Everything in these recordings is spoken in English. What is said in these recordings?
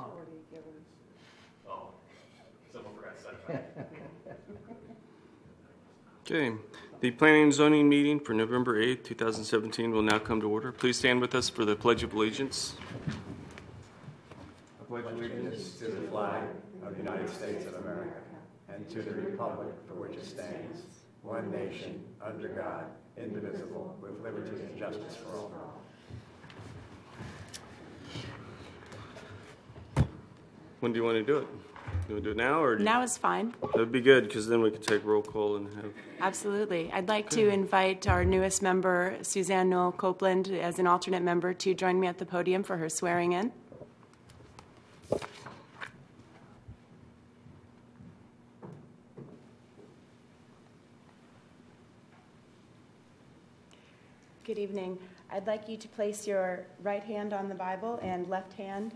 wrong. Oh, someone forgot to set it. Okay, the Planning and Zoning meeting for November 8th, 2017 will now come to order. Please stand with us for the Pledge of Allegiance. I pledge allegiance to the flag of the United States of America and to the republic for which it stands, one nation, under God, indivisible, with liberty and justice for all. When do you want to do it? You want to do it now? Or Now is fine. That would be good, because then we could take roll call and have... Absolutely. I'd like to invite our newest member, Suzanne Noel Copeland, as an alternate member to join me at the podium for her swearing in. Good evening. I'd like you to place your right hand on the Bible and left hand.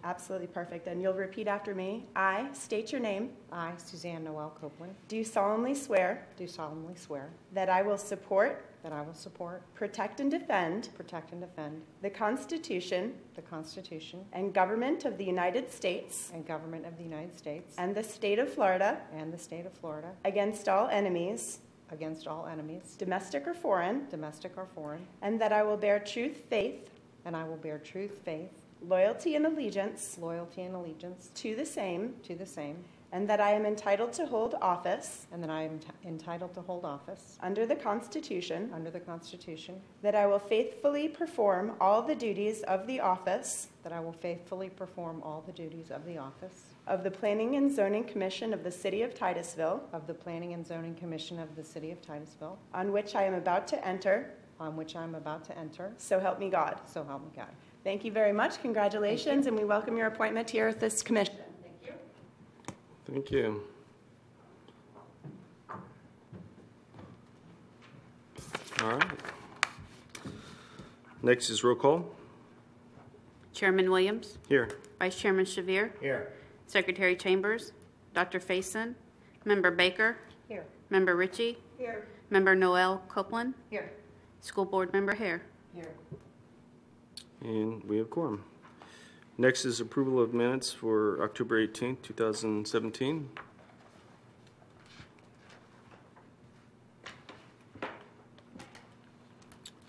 Absolutely perfect. And you'll repeat after me. I state your name. I, Suzanne Noel Copeland, Do solemnly swear do solemnly swear that I will support, that I will support, protect, and defend protect, and defend the Constitution the Constitution and government of the United States and government of the United States and the state of Florida and the state of Florida against all enemies, against all enemies, domestic or foreign, domestic or foreign, and that I will bear truth, faith, and I will bear truth, faith, loyalty, and allegiance loyalty, and allegiance to the same, to the same, and that I am entitled to hold office and that I am entitled to hold office under the Constitution, under the Constitution, that I will faithfully perform all the duties of the office that I will faithfully perform all the duties of the office of the Planning and Zoning Commission of the City of Titusville, of the Planning and Zoning Commission of the City of Titusville, on which I am about to enter, on which I am about to enter, so help me God. so help me God. Thank you very much. Congratulations, and we welcome your appointment here at this commission. Thank you. Thank you. All right. Next is roll call. Chairman Williams, Here. Vice Chairman Shavir, Here. Secretary Chambers, Dr. Faison, Member Baker, Here. Member Ritchie, Here. Member Noel Copeland, Here. School Board Member Hare. Here. And we have quorum. Next is approval of minutes for October 18th, 2017.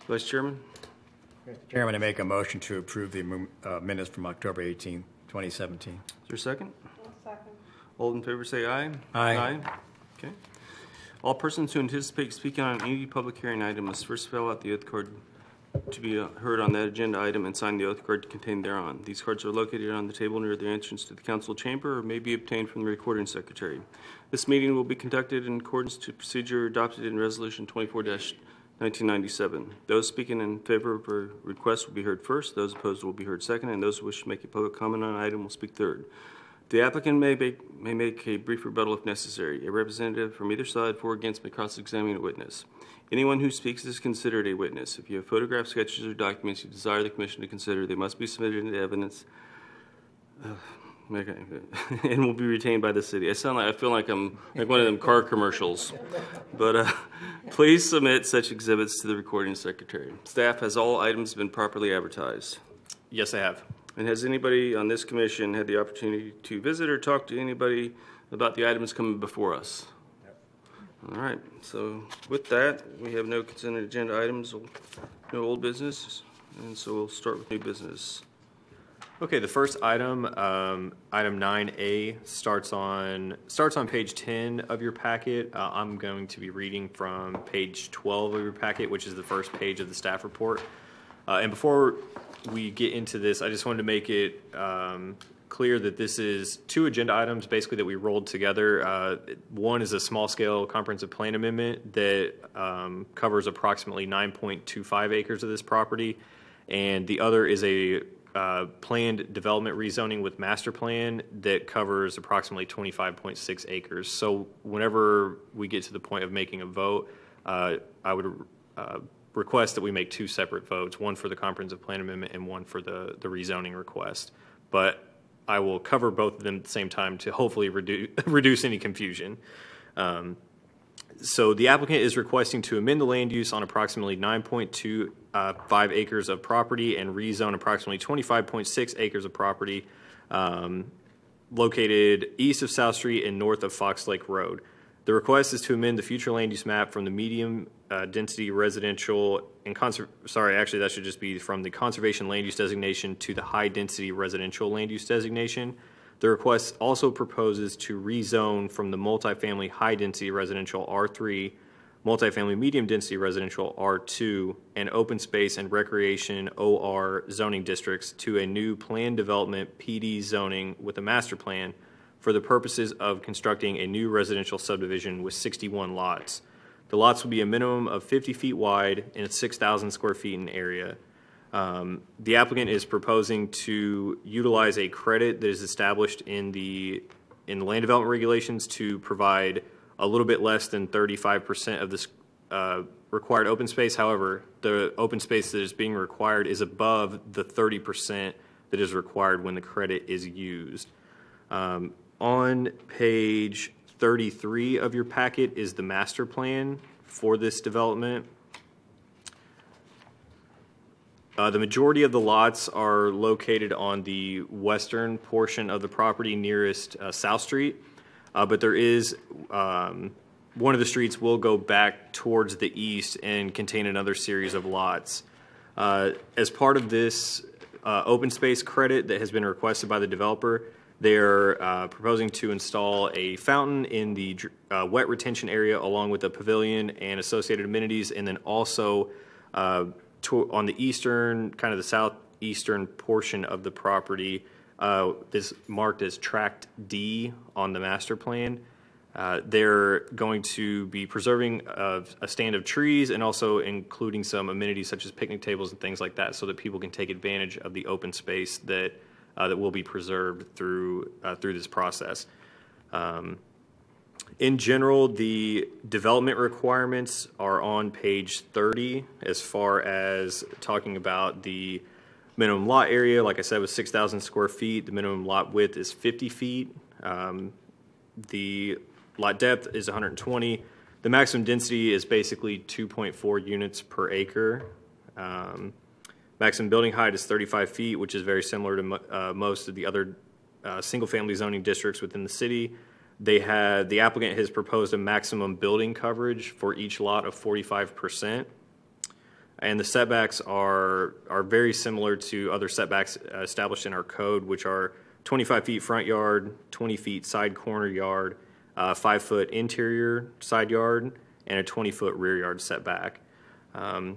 Vice Chairman? Mr. Chairman, I make a motion to approve the minutes from October 18, 2017. Is there a second? All in favor say aye. Aye. Okay. All persons who anticipate speaking on any public hearing item must first fill out the oath card to be heard on that agenda item and sign the oath card contained thereon. These cards are located on the table near the entrance to the council chamber or may be obtained from the recording secretary. This meeting will be conducted in accordance to procedure adopted in Resolution 24-1997. Those speaking in favor of a request will be heard first, those opposed will be heard second, and those who wish to make a public comment on an item will speak third. The applicant may make a brief rebuttal if necessary. A representative from either side, for or against, may cross-examine a witness. Anyone who speaks is considered a witness. If you have photographs, sketches, or documents you desire the commission to consider, they must be submitted into evidence and will be retained by the city. I feel like I'm like one of them car commercials. But please submit such exhibits to the recording secretary. Staff, has all items been properly advertised? Yes, I have. And has anybody on this commission had the opportunity to visit or talk to anybody about the items coming before us? All right, so with that, we have no consent agenda items, no old business, and so we'll start with new business. Okay, the first item, item 9A, starts on page 10 of your packet. I'm going to be reading from page 12 of your packet, which is the first page of the staff report. And before we get into this, I just wanted to make it clear that this is two agenda items basically that we rolled together. One is a small-scale comprehensive plan amendment that covers approximately 9.25 acres of this property, and the other is a planned development rezoning with master plan that covers approximately 25.6 acres. So whenever we get to the point of making a vote, I would request that we make two separate votes, one for the comprehensive plan amendment and one for the rezoning request. But I will cover both of them at the same time to hopefully reduce any confusion. So the applicant is requesting to amend the land use on approximately 9.25 acres of property and rezone approximately 25.6 acres of property located east of South Street and north of Fox Lake Road. The request is to amend the future land use map from the medium density residential and actually that should just be from the conservation land use designation to the high density residential land use designation. The request also proposes to rezone from the multifamily high density residential R3, multifamily medium density residential R2, and open space and recreation OR zoning districts to a new planned development PD zoning with a master plan for the purposes of constructing a new residential subdivision with 61 lots. The lots will be a minimum of 50 feet wide and 6,000 square feet in area. The applicant is proposing to utilize a credit that is established in the land development regulations to provide a little bit less than 35% of this required open space. However, the open space that is being required is above the 30% that is required when the credit is used. On page 33 of your packet is the master plan for this development. The majority of the lots are located on the western portion of the property nearest South Street, but there is one of the streets will go back towards the east and contain another series of lots. As part of this open space credit that has been requested by the developer, they're proposing to install a fountain in the wet retention area along with a pavilion and associated amenities, and then also on the eastern, kind of the southeastern portion of the property, is marked as Tract D on the master plan. They're going to be preserving a stand of trees and also including some amenities such as picnic tables and things like that so that people can take advantage of the open space that will be preserved through this process. In general, the development requirements are on page 30 as far as talking about the minimum lot area. Like I said, was 6,000 square feet. The minimum lot width is 50 feet. The lot depth is 120. The maximum density is basically 2.4 units per acre. Maximum building height is 35 feet, which is very similar to most of the other single-family zoning districts within the city. The applicant has proposed a maximum building coverage for each lot of 45%. And the setbacks are very similar to other setbacks established in our code, which are 25 feet front yard, 20 feet side corner yard, 5-foot interior side yard, and a 20-foot rear yard setback. I'm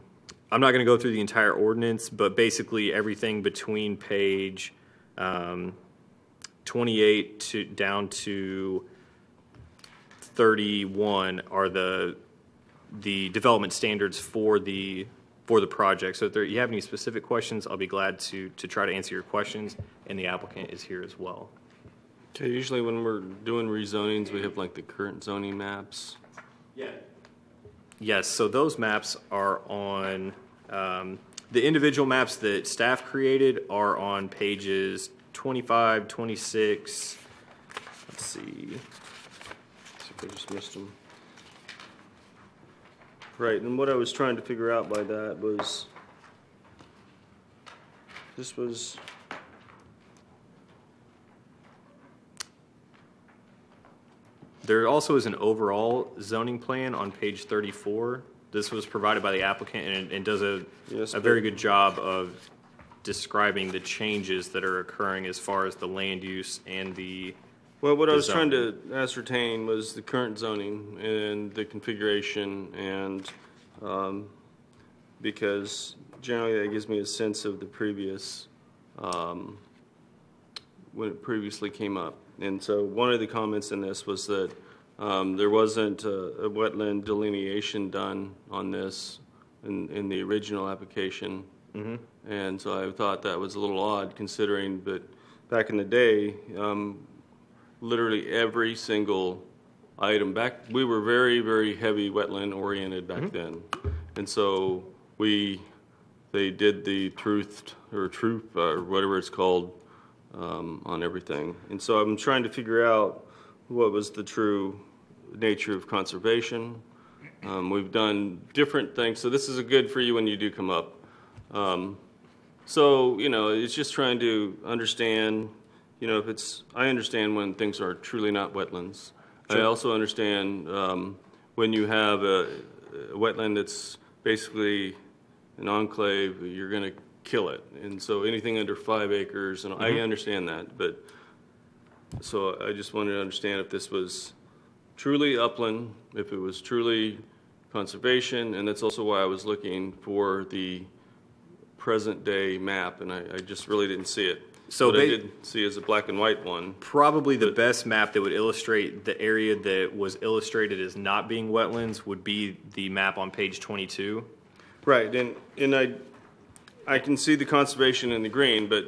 not going to go through the entire ordinance, but basically everything between page 28 down to 31 are the development standards for the project. So if you have any specific questions, I'll be glad to try to answer your questions, and the applicant is here as well. Okay, usually when we're doing rezonings, we have like the current zoning maps. Yeah. Yes, so those maps are on, the individual maps that staff created are on pages 25, 26, let's see if I just missed them. Right, and what I was trying to figure out by that was, there also is an overall zoning plan on page 34. This was provided by the applicant and does a very good job of describing the changes that are occurring as far as the land use and the well, what I was trying to ascertain was the current zoning and the configuration, and because generally that gives me a sense of the previous, when it previously came up. And so one of the comments in this was that there wasn't a wetland delineation done on this in the original application. Mm-hmm. And so I thought that was a little odd considering that back in the day, literally every single item we were very, very heavy wetland oriented back mm-hmm. then. And so they did the truth or whatever it's called on everything. And so I'm trying to figure out what was the true nature of conservation. We've done different things. So this is good for you when you do come up. So, it's just trying to understand, you know, if it's, I understand when things are truly not wetlands. I also understand when you have a wetland that's basically an enclave, you're going to kill it. And so anything under 5 acres, and I understand that, but so I just wanted to understand if this was truly upland, if it was truly conservation, and that's also why I was looking for the present day map, and I just really didn't see it. So what I did see is a black and white one. Probably the best map that would illustrate the area that was illustrated as not being wetlands would be the map on page 22. Right, and I can see the conservation in the green, but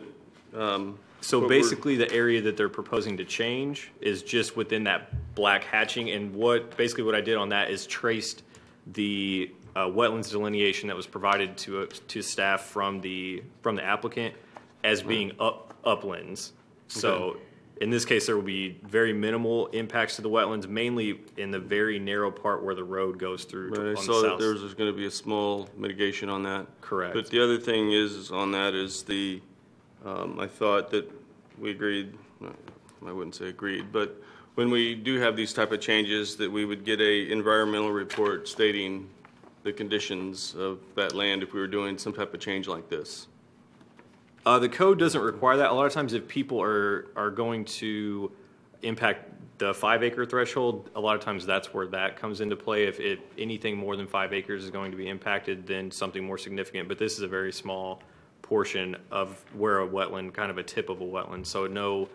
So but basically, the area that they're proposing to change is just within that black hatching, and basically what I did on that is traced the wetlands delineation that was provided to staff from the applicant as being uplands. So in this case, there will be very minimal impacts to the wetlands, mainly in the very narrow part where the road goes through. But I on saw the that south. there's going to be a small mitigation on that. Correct. But the other thing is on that is the, I thought that we agreed, I wouldn't say agreed, but when we do have these type of changes, that we would get a environmental report stating the conditions of that land if we were doing some type of change like this. The code doesn't require that. A lot of times if people are going to impact the 5 acre threshold, a lot of times that's where that comes into play. If anything more than 5 acres is going to be impacted, then something more significant. But this is a very small portion of where a wetland, kind of a tip of a wetland. So no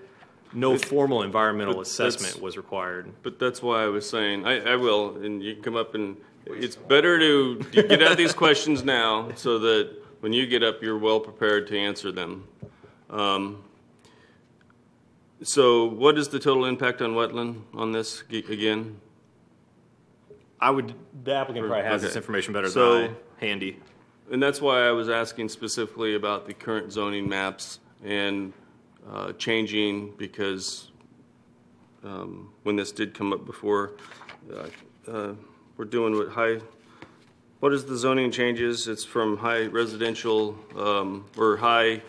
formal environmental assessment was required. But that's why I was saying, I will, and you can come up and, it's better to get out these questions now so that when you get up, you're well prepared to answer them. So what is the total impact on wetland on this again? The applicant probably has this Okay. information better So- than I, handy. And that's why I was asking specifically about the current zoning maps and changing, because when this did come up before, we're doing what is the zoning changes? It's from high residential, or high,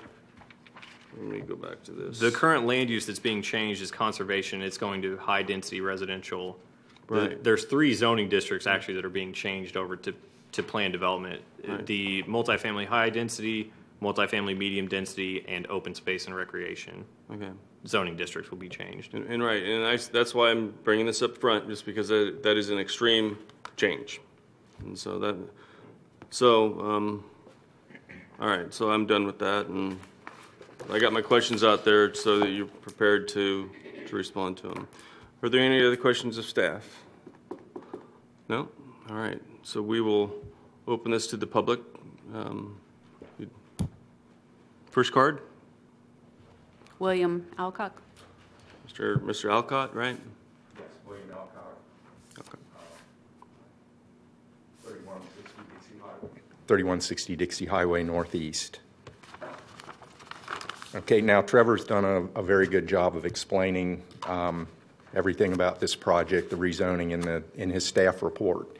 let me go back to this. The current land use that's being changed is conservation. It's going to high density residential. Right. There's 3 zoning districts actually that are being changed over to planned development. Right. The multifamily high density, multifamily medium density, and open space and recreation Okay. zoning districts will be changed. And right, and that's why I'm bringing this up front, just because that is an extreme change. And so all right, so I'm done with that, and I got my questions out there so that you're prepared to respond to them. Are there any other questions of staff? No? All right, so we will open this to the public. First card, William Alcock. Mr. Alcott, right? Yes, William Alcott, Okay. 3160 Dixie Highway Northeast. Okay, now Trevor's done a very good job of explaining everything about this project, the rezoning in his staff report.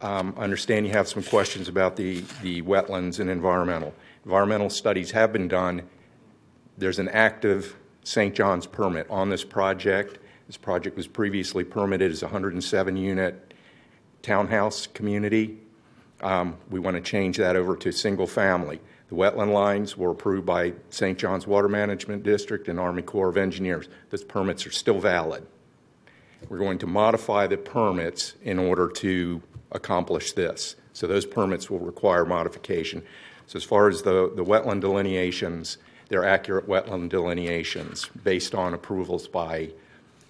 I understand you have some questions about the wetlands and environmental. Environmental studies have been done. There's an active St. John's permit on this project. This project was previously permitted as a 107-unit townhouse community. We want to change that over to single family. The wetland lines were approved by St. John's Water Management District and Army Corps of Engineers. Those permits are still valid. We're going to modify the permits in order to accomplish this. So those permits will require modification. So as far as the wetland delineations, they're accurate wetland delineations based on approvals by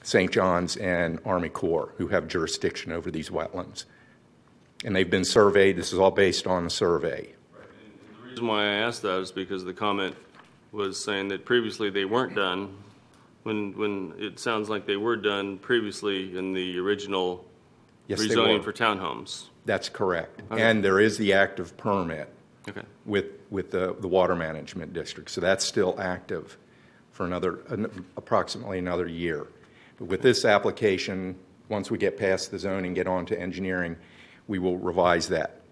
St. John's and Army Corps, who have jurisdiction over these wetlands. And they've been surveyed. This is all based on the survey. The reason why I asked that is because the comment was saying that previously they weren't done, when it sounds like they were done previously in the original Yes, they rezoning were. for townhomes. That's correct. Okay. And there is the active permit Okay. with the Water Management District. So that's still active for approximately another year. But with this application, once we get past the zoning, get on to engineering, we will revise that.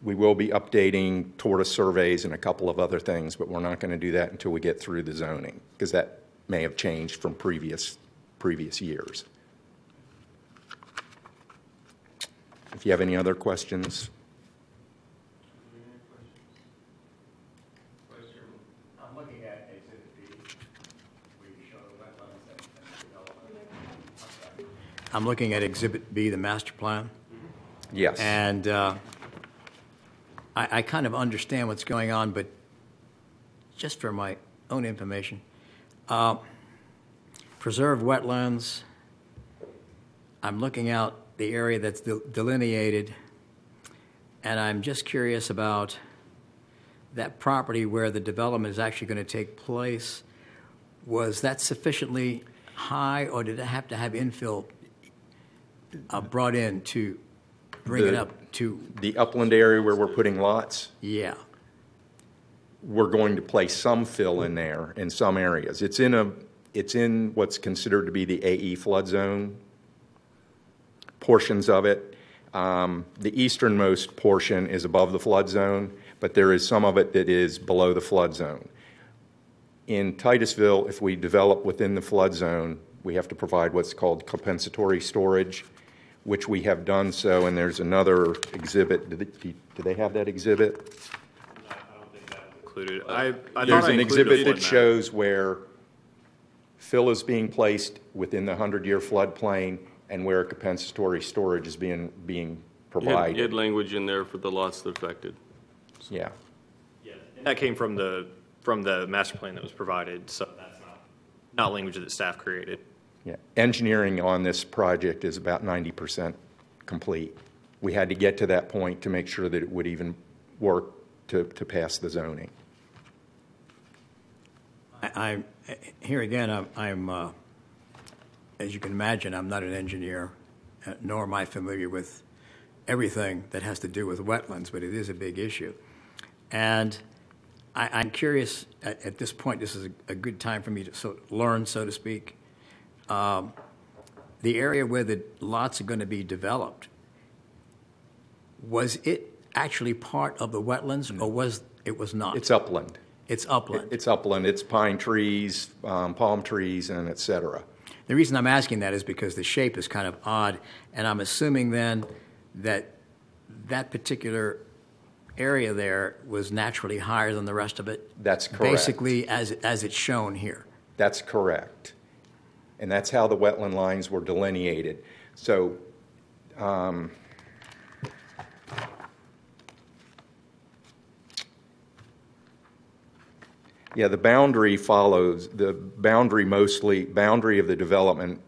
We will be updating tortoise surveys and a couple of other things, but we're not going to do that until we get through the zoning, because that may have changed from previous years. If you have any other questions. I'm looking at Exhibit B, where you show the wetlands and development. I'm looking at Exhibit B, the master plan, Yes. and I kind of understand what's going on, but just for my own information, preserved wetlands, I'm looking out the area that's delineated, and I'm just curious about that property where the development is actually going to take place. Was that sufficiently high, or did it have to have infill brought in to bring it up to, The upland area where we're putting lots, yeah? we're going to place some fill in there in some areas. It's in what's considered to be the AE flood zone portions of it. The easternmost portion is above the flood zone, but there is some of it that is below the flood zone. In Titusville, if we develop within the flood zone, we have to provide what's called compensatory storage, which we have done so, and there's another exhibit. Do they have that exhibit? Included. I thought There's I an included a exhibit flood that map. shows where fill is being placed within the 100-year floodplain and where compensatory storage is being You had provided. language in there for the lots that are affected. Yeah. That came from the master plan that was provided, so that's not language that staff created. Yeah. Engineering on this project is about 90% complete. We had to get to that point to make sure that it would even work to pass the zoning. I'm here again. I'm as you can imagine, I'm not an engineer, nor am I familiar with everything that has to do with wetlands, but it is a big issue. And I'm curious, at this point, this is a good time for me to learn, so to speak. The area where the lots are going to be developed, was it actually part of the wetlands, or was not? It's upland. It's upland. It's upland. It's pine trees, palm trees, and et cetera. The reason I'm asking that is because the shape is kind of odd, and I'm assuming then that that particular area there was naturally higher than the rest of it. That's correct. Basically, as it's shown here. That's correct. And that's how the wetland lines were delineated. So, yeah, the boundary of the development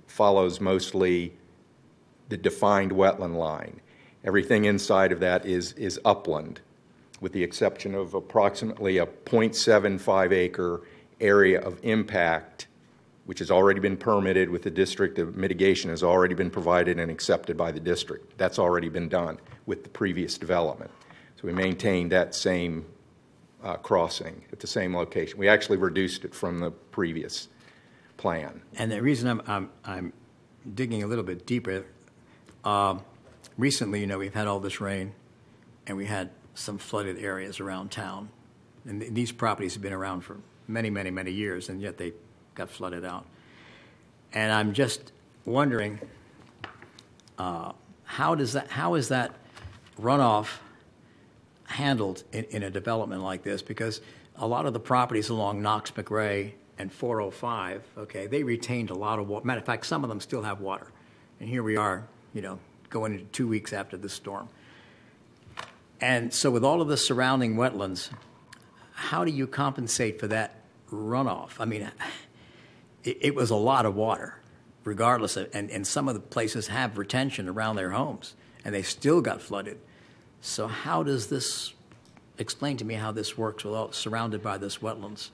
follows mostly the defined wetland line. Everything inside of that is upland, with the exception of approximately a 0.75 acre area of impact, which has already been permitted with the district. The mitigation has already been provided and accepted by the district. That's already been done with the previous development. So we maintained that same crossing at the same location. We actually reduced it from the previous plan. And the reason I'm digging a little bit deeper, recently, we've had all this rain, and we had some flooded areas around town. And these properties have been around for many, many, many years, and yet they got flooded out. And I'm just wondering, how is that runoff handled in a development like this? Because a lot of the properties along Knox McRae and 405, okay, they retained a lot of water. Matter of fact, some of them still have water. And here we are, going into 2 weeks after this storm. And so with all of the surrounding wetlands, how do you compensate for that runoff? I mean, it was a lot of water, regardless of, and some of the places have retention around their homes, and they still got flooded. So how does this, explain to me how this works without surrounded by this wetlands?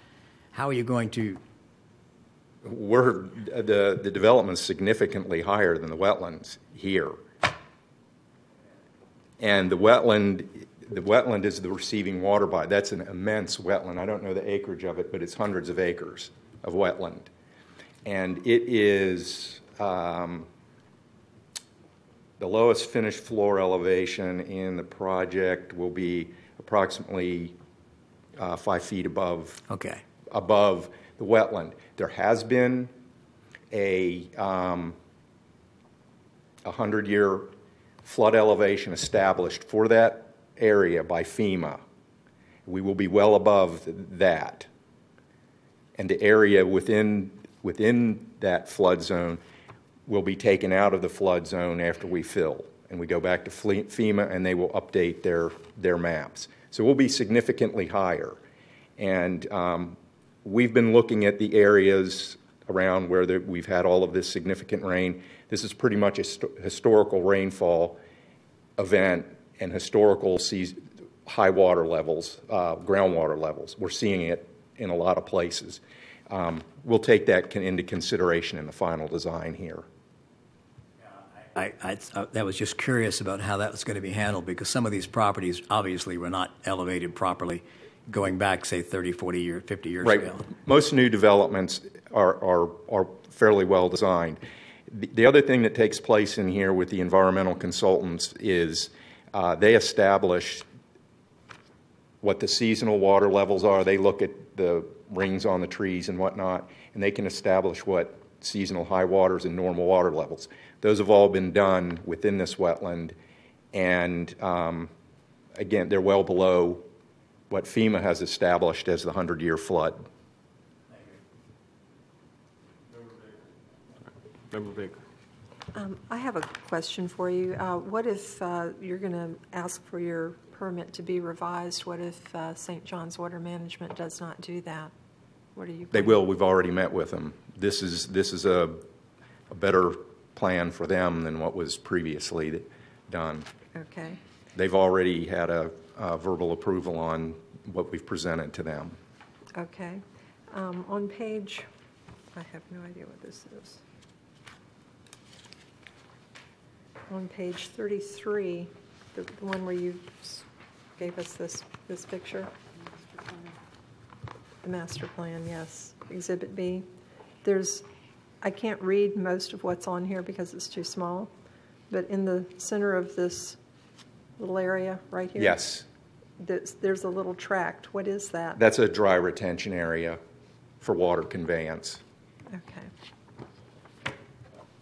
How are you going to? The development's significantly higher than the wetlands here. And the wetland is the receiving water body. That's an immense wetland. I don't know the acreage of it, but it's hundreds of acres of wetland. And it is The lowest finished floor elevation in the project will be approximately 5 feet above Okay. the wetland. There has been a 100-year flood elevation established for that area by FEMA. We will be well above that. And the area within that flood zone will be taken out of the flood zone after we fill. And we go back to FEMA and they will update their maps. So we'll be significantly higher. And we've been looking at the areas around where we've had all of this significant rain. This is pretty much a historical rainfall event and historical high water levels, groundwater levels. We're seeing it in a lot of places. We'll take that into consideration in the final design here. I was just curious about how that was going to be handled because some of these properties obviously were not elevated properly going back, say, 30, 40 years, 50 years Right. ago. Most new developments are fairly well designed. The other thing that takes place in here with the environmental consultants is they establish what the seasonal water levels are. They look at the rings on the trees and whatnot, and they can establish what seasonal high waters and normal water levels. Those have all been done within this wetland, and again, they're well below what FEMA has established as the 100-year flood. Member Baker. I have a question for you. What if you're going to ask for your permit to be revised? What if St. John's Water Management does not do that? What are you? They will. We've already met with them. This is a better plan for them than what was previously done. Okay. They've already had a verbal approval on what we've presented to them. Okay. On page, I have no idea what this is. On page 33, the one where you gave us this picture. The master plan, yes. Exhibit B. I can't read most of what's on here because it's too small, but in the center of this little area right here. Yes. There's a little tract. What is that? That's a dry retention area for water conveyance. Okay.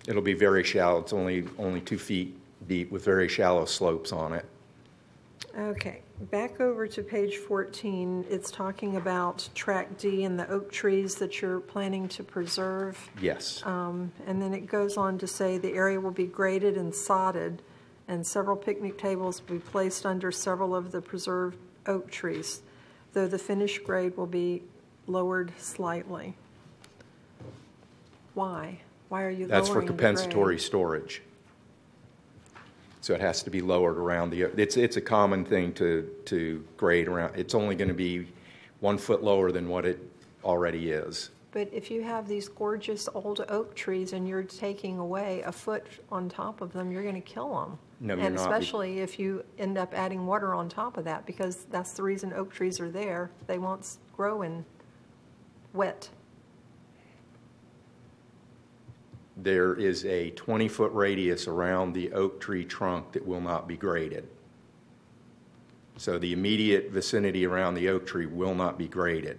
It'll be very shallow. It's only 2 feet deep with very shallow slopes on it. Okay. Back over to page 14, it's talking about tract D and the oak trees that you're planning to preserve. Yes. And then it goes on to say the area will be graded and sodded, and several picnic tables will be placed under several of the preserved oak trees, though the finished grade will be lowered slightly. Why? Why are you lowering the grade? That's for compensatory storage. So it has to be lowered around the. It's a common thing to grade around. It's only going to be 1 foot lower than what it already is. But if you have these gorgeous old oak trees and you're taking away a foot on top of them, you're going to kill them. No, you're and not. especially if you end up adding water on top of that, because that's the reason oak trees are there. They won't grow in wet. There is a 20-foot radius around the oak tree trunk that will not be graded. So the immediate vicinity around the oak tree will not be graded.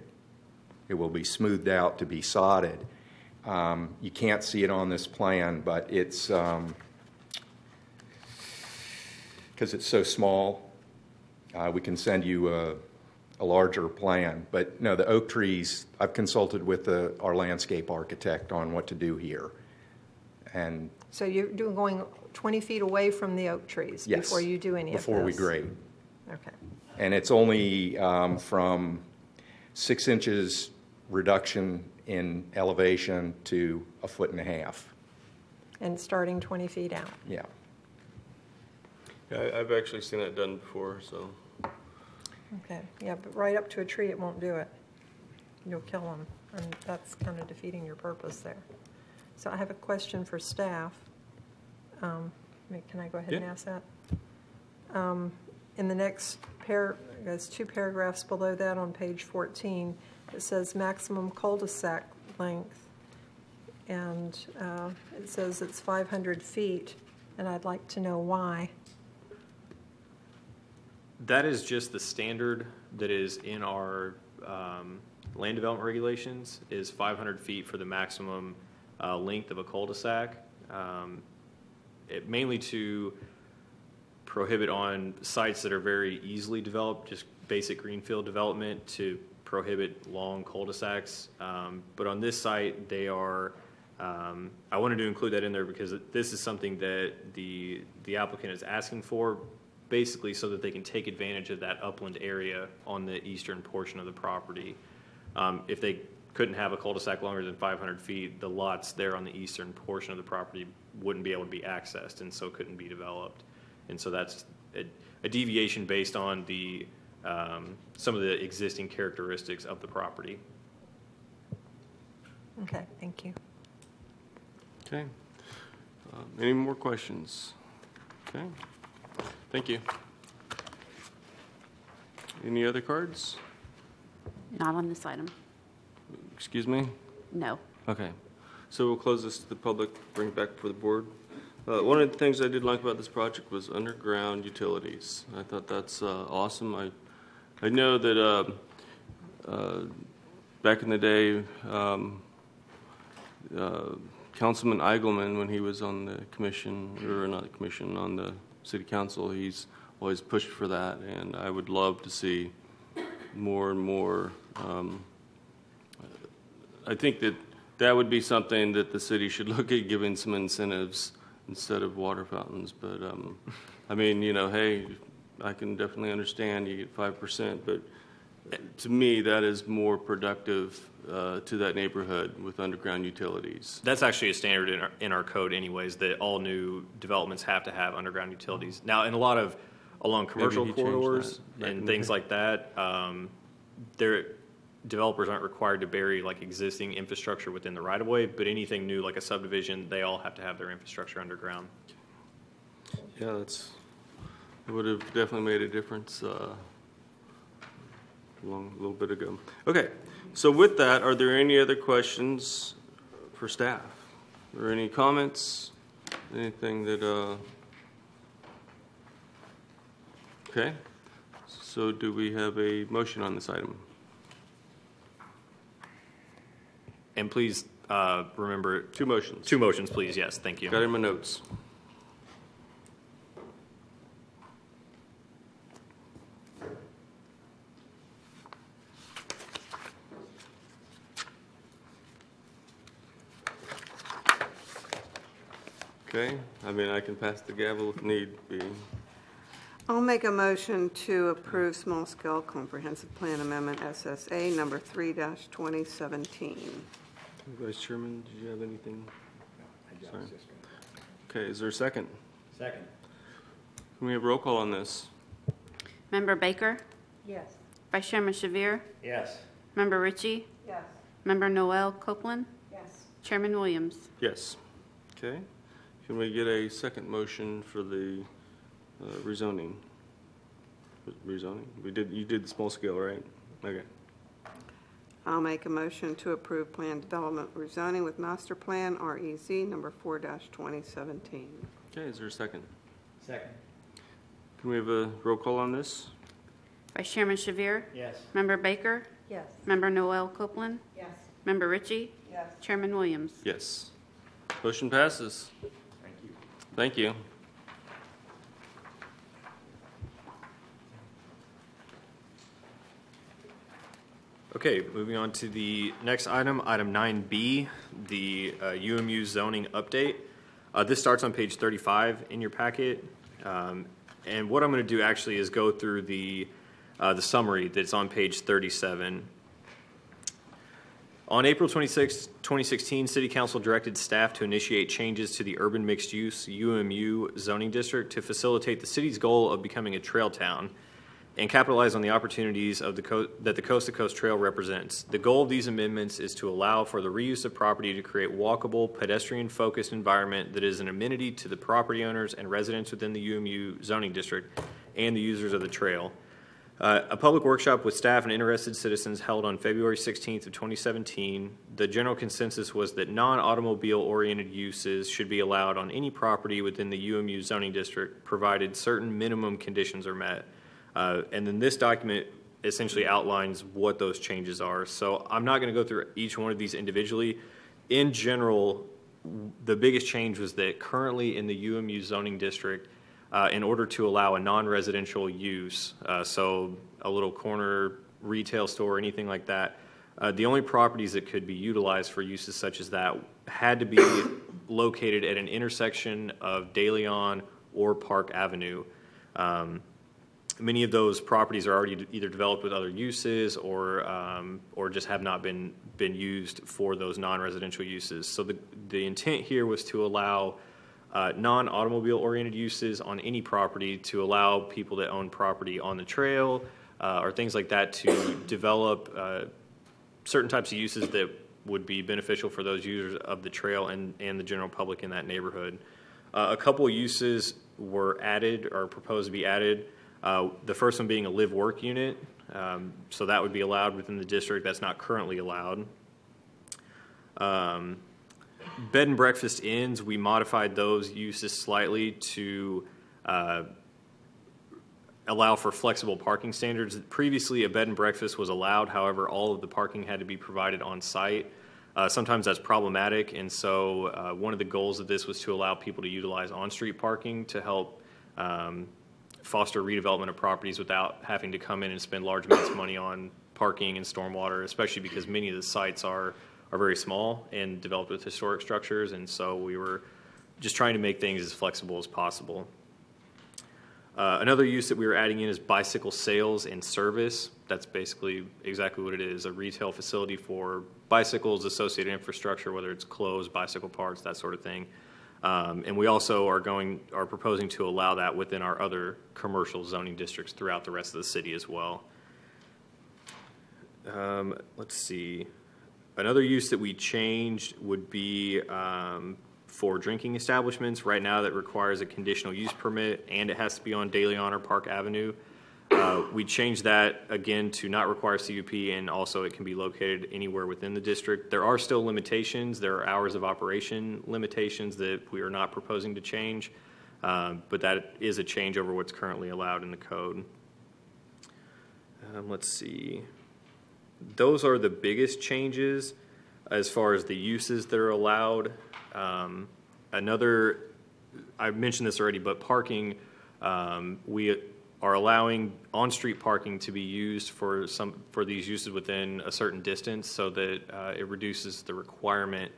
It will be smoothed out to be sodded. You can't see it on this plan, but it's, because it's so small, we can send you a larger plan. But no, the oak trees, I've consulted with our landscape architect on what to do here. And So you're going 20 feet away from the oak trees yes, before you do any of this? before we grade. Okay. And it's only from 6 inches reduction in elevation to 1.5 feet. And starting 20 feet out? Yeah. Yeah, I've actually seen that done before, so. Okay, yeah, but right up to a tree, it won't do it. You'll kill them, and that's kind of defeating your purpose there. So I have a question for staff. Can I go ahead and Yeah. ask that? In the next there's 2 paragraphs below that on page 14, it says maximum cul-de-sac length, and it says it's 500 feet, and I'd like to know why. That is just the standard that is in our land development regulations, is 500 feet for the maximum length of a cul-de-sac. Mainly to prohibit on sites that are very easily developed, just basic greenfield development, to prohibit long cul-de-sacs. But on this site, they are, I wanted to include that in there because this is something that the applicant is asking for, basically so that they can take advantage of that upland area on the eastern portion of the property. If they couldn't have a cul-de-sac longer than 500 feet, the lots there on the eastern portion of the property wouldn't be able to be accessed, and so couldn't be developed. And so that's a deviation based on the some of the existing characteristics of the property. Okay, thank you. Okay. Any more questions? Okay. Thank you. Any other cards? Not on this item. Excuse me? No. Okay. So we'll close this to the public, bring it back for the board. One of the things I did like about this project was underground utilities. I thought that's awesome. I know that back in the day, Councilman Eigelman, when he was on the commission, or not the commission, on the city council, he's always pushed for that, and I would love to see more and more. I think that would be something that the city should look at, giving some incentives instead of water fountains. But I mean, you know, hey, I can definitely understand you get 5%, but to me, that is more productive to that neighborhood with underground utilities. That's actually a standard in our code anyways, that all new developments have to have underground utilities. Now, in a lot of along commercial he changed corridors that back in and the things day. like that, developers aren't required to bury like existing infrastructure within the right of way, but anything new like a subdivision, they all have to have their infrastructure underground. Yeah, it would have definitely made a difference a little bit ago. Okay, so with that, are there any other questions for staff? Or any comments? Anything that, okay. So do we have a motion on this item? And please remember, Two motions. two motions, please. Yes, thank you. Got it in my notes. Okay, I mean, I can pass the gavel if need be. I'll make a motion to approve small-scale comprehensive plan amendment SSA number 3-2017. Vice Chairman, did you have anything? Sorry. Okay, is there a second? Second. Can we have roll call on this? Member Baker? Yes. Vice Chairman Shavir? Yes. Member Ritchie? Yes. Member Noel Copeland? Yes. Chairman Williams? Yes. Okay. Can we get a second motion for the rezoning? Rezoning? You did the small scale, right? Okay. I'll make a motion to approve plan development rezoning with master plan REZ number 4-2017. Okay, is there a second? Second. Can we have a roll call on this? Vice Chairman Shavir? Yes. Member Baker? Yes. Member Noel Copeland? Yes. Member Ritchie? Yes. Chairman Williams? Yes. Motion passes. Thank you. Thank you. Okay, moving on to the next item, item 9B, the UMU zoning update. This starts on page 35 in your packet. And what I'm going to do actually is go through the summary that's on page 37. On April 26, 2016, City Council directed staff to initiate changes to the urban mixed-use UMU zoning district to facilitate the city's goal of becoming a trail town and capitalize on the opportunities of that the Coast to Coast Trail represents. The goal of these amendments is to allow for the reuse of property to create walkable, pedestrian-focused environment that is an amenity to the property owners and residents within the UMU zoning district and the users of the trail. A public workshop with staff and interested citizens held on February 16th of 2017. The general consensus was that non-automobile oriented uses should be allowed on any property within the UMU zoning district, provided certain minimum conditions are met. And then this document essentially outlines what those changes are. So I'm not going to go through each one of these individually. In general, the biggest change was that currently in the UMU zoning district, in order to allow a non-residential use, so a little corner retail store, anything like that, the only properties that could be utilized for uses such as that had to be located at an intersection of De Leon or Park Avenue. Many of those properties are already either developed with other uses or just have not been used for those non-residential uses. So the intent here was to allow non-automobile oriented uses on any property, to allow people that own property on the trail or things like that to develop certain types of uses that would be beneficial for those users of the trail and the general public in that neighborhood. A couple of uses were added or proposed to be added. The first one being a live-work unit, so that would be allowed within the district. That's not currently allowed. Bed and breakfast inns, we modified those uses slightly to allow for flexible parking standards. Previously, a bed and breakfast was allowed. However, all of the parking had to be provided on site. Sometimes that's problematic, and so one of the goals of this was to allow people to utilize on-street parking to help foster redevelopment of properties without having to come in and spend large amounts of money on parking and stormwater, especially because many of the sites are very small and developed with historic structures, and so we were just trying to make things as flexible as possible. Another use that we were adding in is bicycle sales and service. That's basically exactly what it is, a retail facility for bicycles, associated infrastructure, whether it's clothes, bicycle parts, that sort of thing. And we also are proposing to allow that within our other commercial zoning districts throughout the rest of the city as well. Let's see. Another use that we changed would be for drinking establishments. Right now that requires a conditional use permit and it has to be on De Leon or Park Avenue. We changed that again to not require CUP, and also it can be located anywhere within the district. There are still limitations. There are hours of operation limitations that we are not proposing to change, but that is a change over what's currently allowed in the code. Let's see. Those are the biggest changes as far as the uses that are allowed. I mentioned this already, but parking, we are allowing on-street parking to be used for these uses within a certain distance, so that it reduces the requirement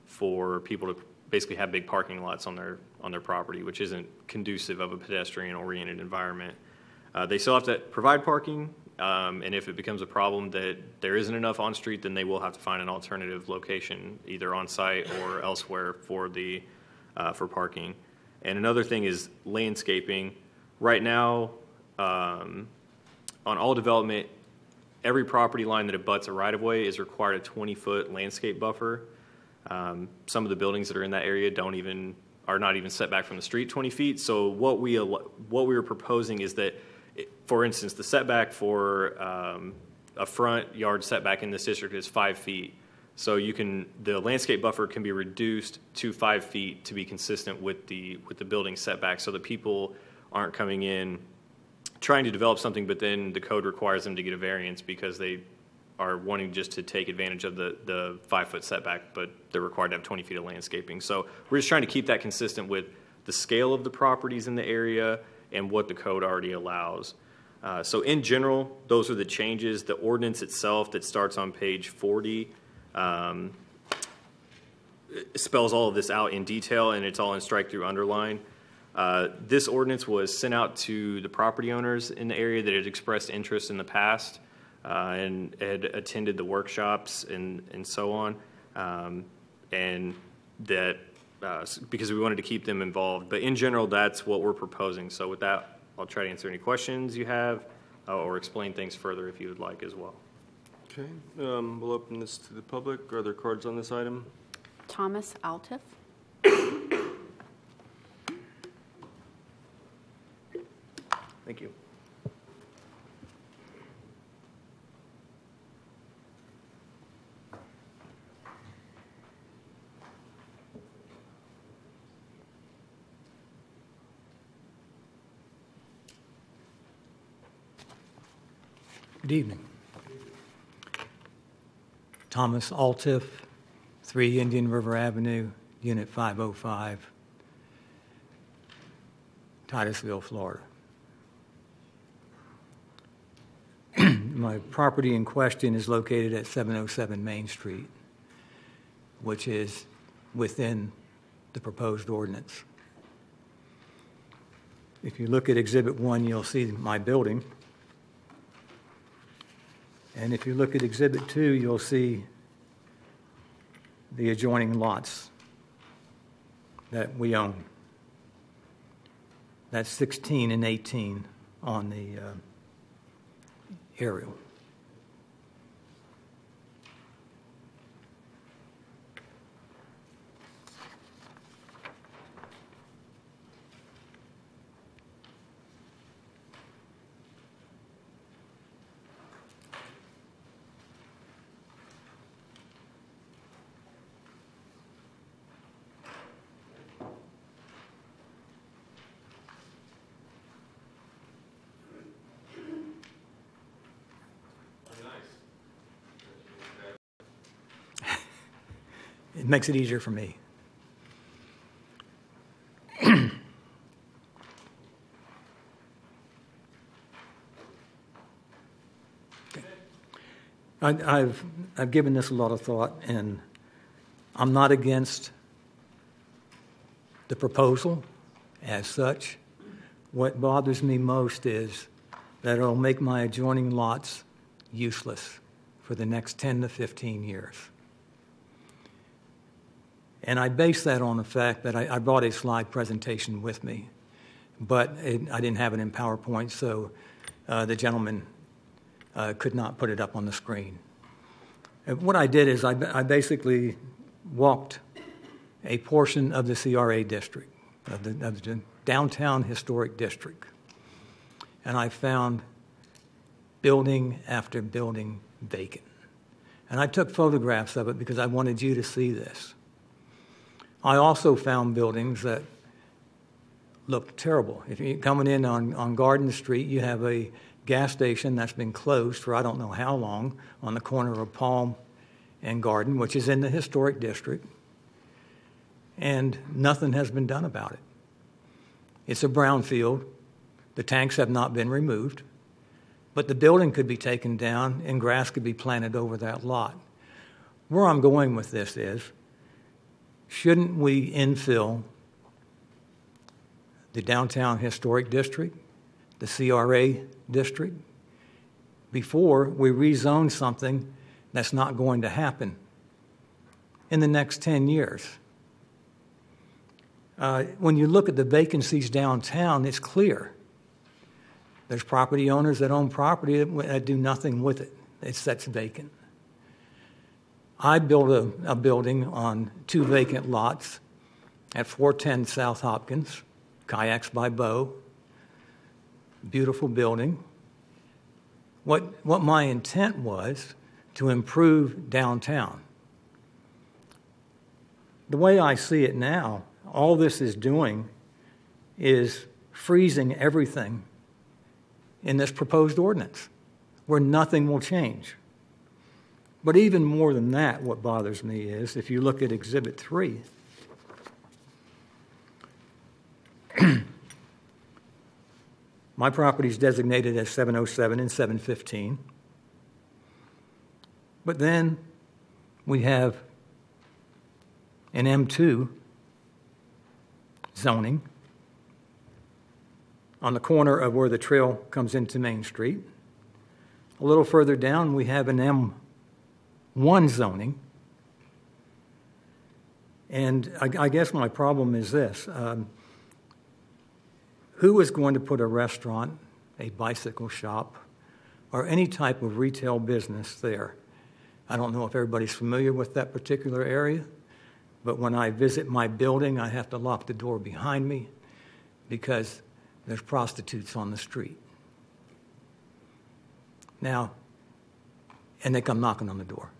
for people to basically have big parking lots on their property, which isn't conducive of a pedestrian-oriented environment. They still have to provide parking, and if it becomes a problem that there isn't enough on-street, then they will have to find an alternative location, either on-site or elsewhere for parking. And another thing is landscaping. Right now, on all development, every property line that abuts a right-of-way is required a 20-foot landscape buffer. Some of the buildings that are in that area are not even set back from the street 20 feet. So what we were proposing is that, for instance, the setback for a front yard setback in this district is 5 feet. So the landscape buffer can be reduced to 5 feet to be consistent with the building setback, so that people aren't coming in trying to develop something, but then the code requires them to get a variance because they are wanting just to take advantage of the 5-foot setback, but they're required to have 20 feet of landscaping. So we're just trying to keep that consistent with the scale of the properties in the area and what the code already allows. So in general, those are the changes. The ordinance itself that starts on page 40 spells all of this out in detail, and it's all in strike-through underline. This ordinance was sent out to the property owners in the area that had expressed interest in the past and had attended the workshops and so on, and that because we wanted to keep them involved. But in general, that's what we're proposing. So with that, I'll try to answer any questions you have or explain things further if you would like as well. Okay, we'll open this to the public. Are there cards on this item? Thomas Altiff. Thank you. Good evening. Thomas Altiff, 3 Indian River Avenue, Unit 505, Titusville, Florida. My property in question is located at 707 Main Street, which is within the proposed ordinance. If you look at Exhibit 1, you'll see my building. And if you look at Exhibit 2, you'll see the adjoining lots that we own. That's 16 and 18 on the aerial. It makes it easier for me. I've given this a lot of thought, and I'm not against the proposal as such. What bothers me most is that it'll make my adjoining lots useless for the next 10 to 15 years. And I base that on the fact that I brought a slide presentation with me, but I didn't have it in PowerPoint, so the gentleman could not put it up on the screen. And what I did is I basically walked a portion of the CRA district, of the downtown historic district, and I found building after building vacant. And I took photographs of it because I wanted you to see this. I also found buildings that looked terrible. If you're coming in on Garden Street, you have a gas station that's been closed for I don't know how long on the corner of Palm and Garden, which is in the historic district, and nothing has been done about it. It's a brownfield. The tanks have not been removed, but the building could be taken down and grass could be planted over that lot. Where I'm going with this is, shouldn't we infill the downtown historic district, the CRA district, before we rezone something that's not going to happen in the next 10 years? When you look at the vacancies downtown, it's clear. There's property owners that own property that do nothing with it. That's vacant. I built a building on 2 vacant lots at 410 South Hopkins, Kayaks by Bo. Beautiful building. What my intent was to improve downtown. The way I see it now, all this is doing is freezing everything in this proposed ordinance, where nothing will change. But even more than that, what bothers me is, if you look at Exhibit 3, my property is designated as 707 and 715. But then we have an M2 zoning on the corner of where the trail comes into Main Street. A little further down, we have an M1 zoning. And I guess my problem is this. Who is going to put a restaurant, a bicycle shop, or any type of retail business there? I don't know if everybody's familiar with that particular area, but when I visit my building, I have to lock the door behind me because there's prostitutes on the street. Now, and they come knocking on the door.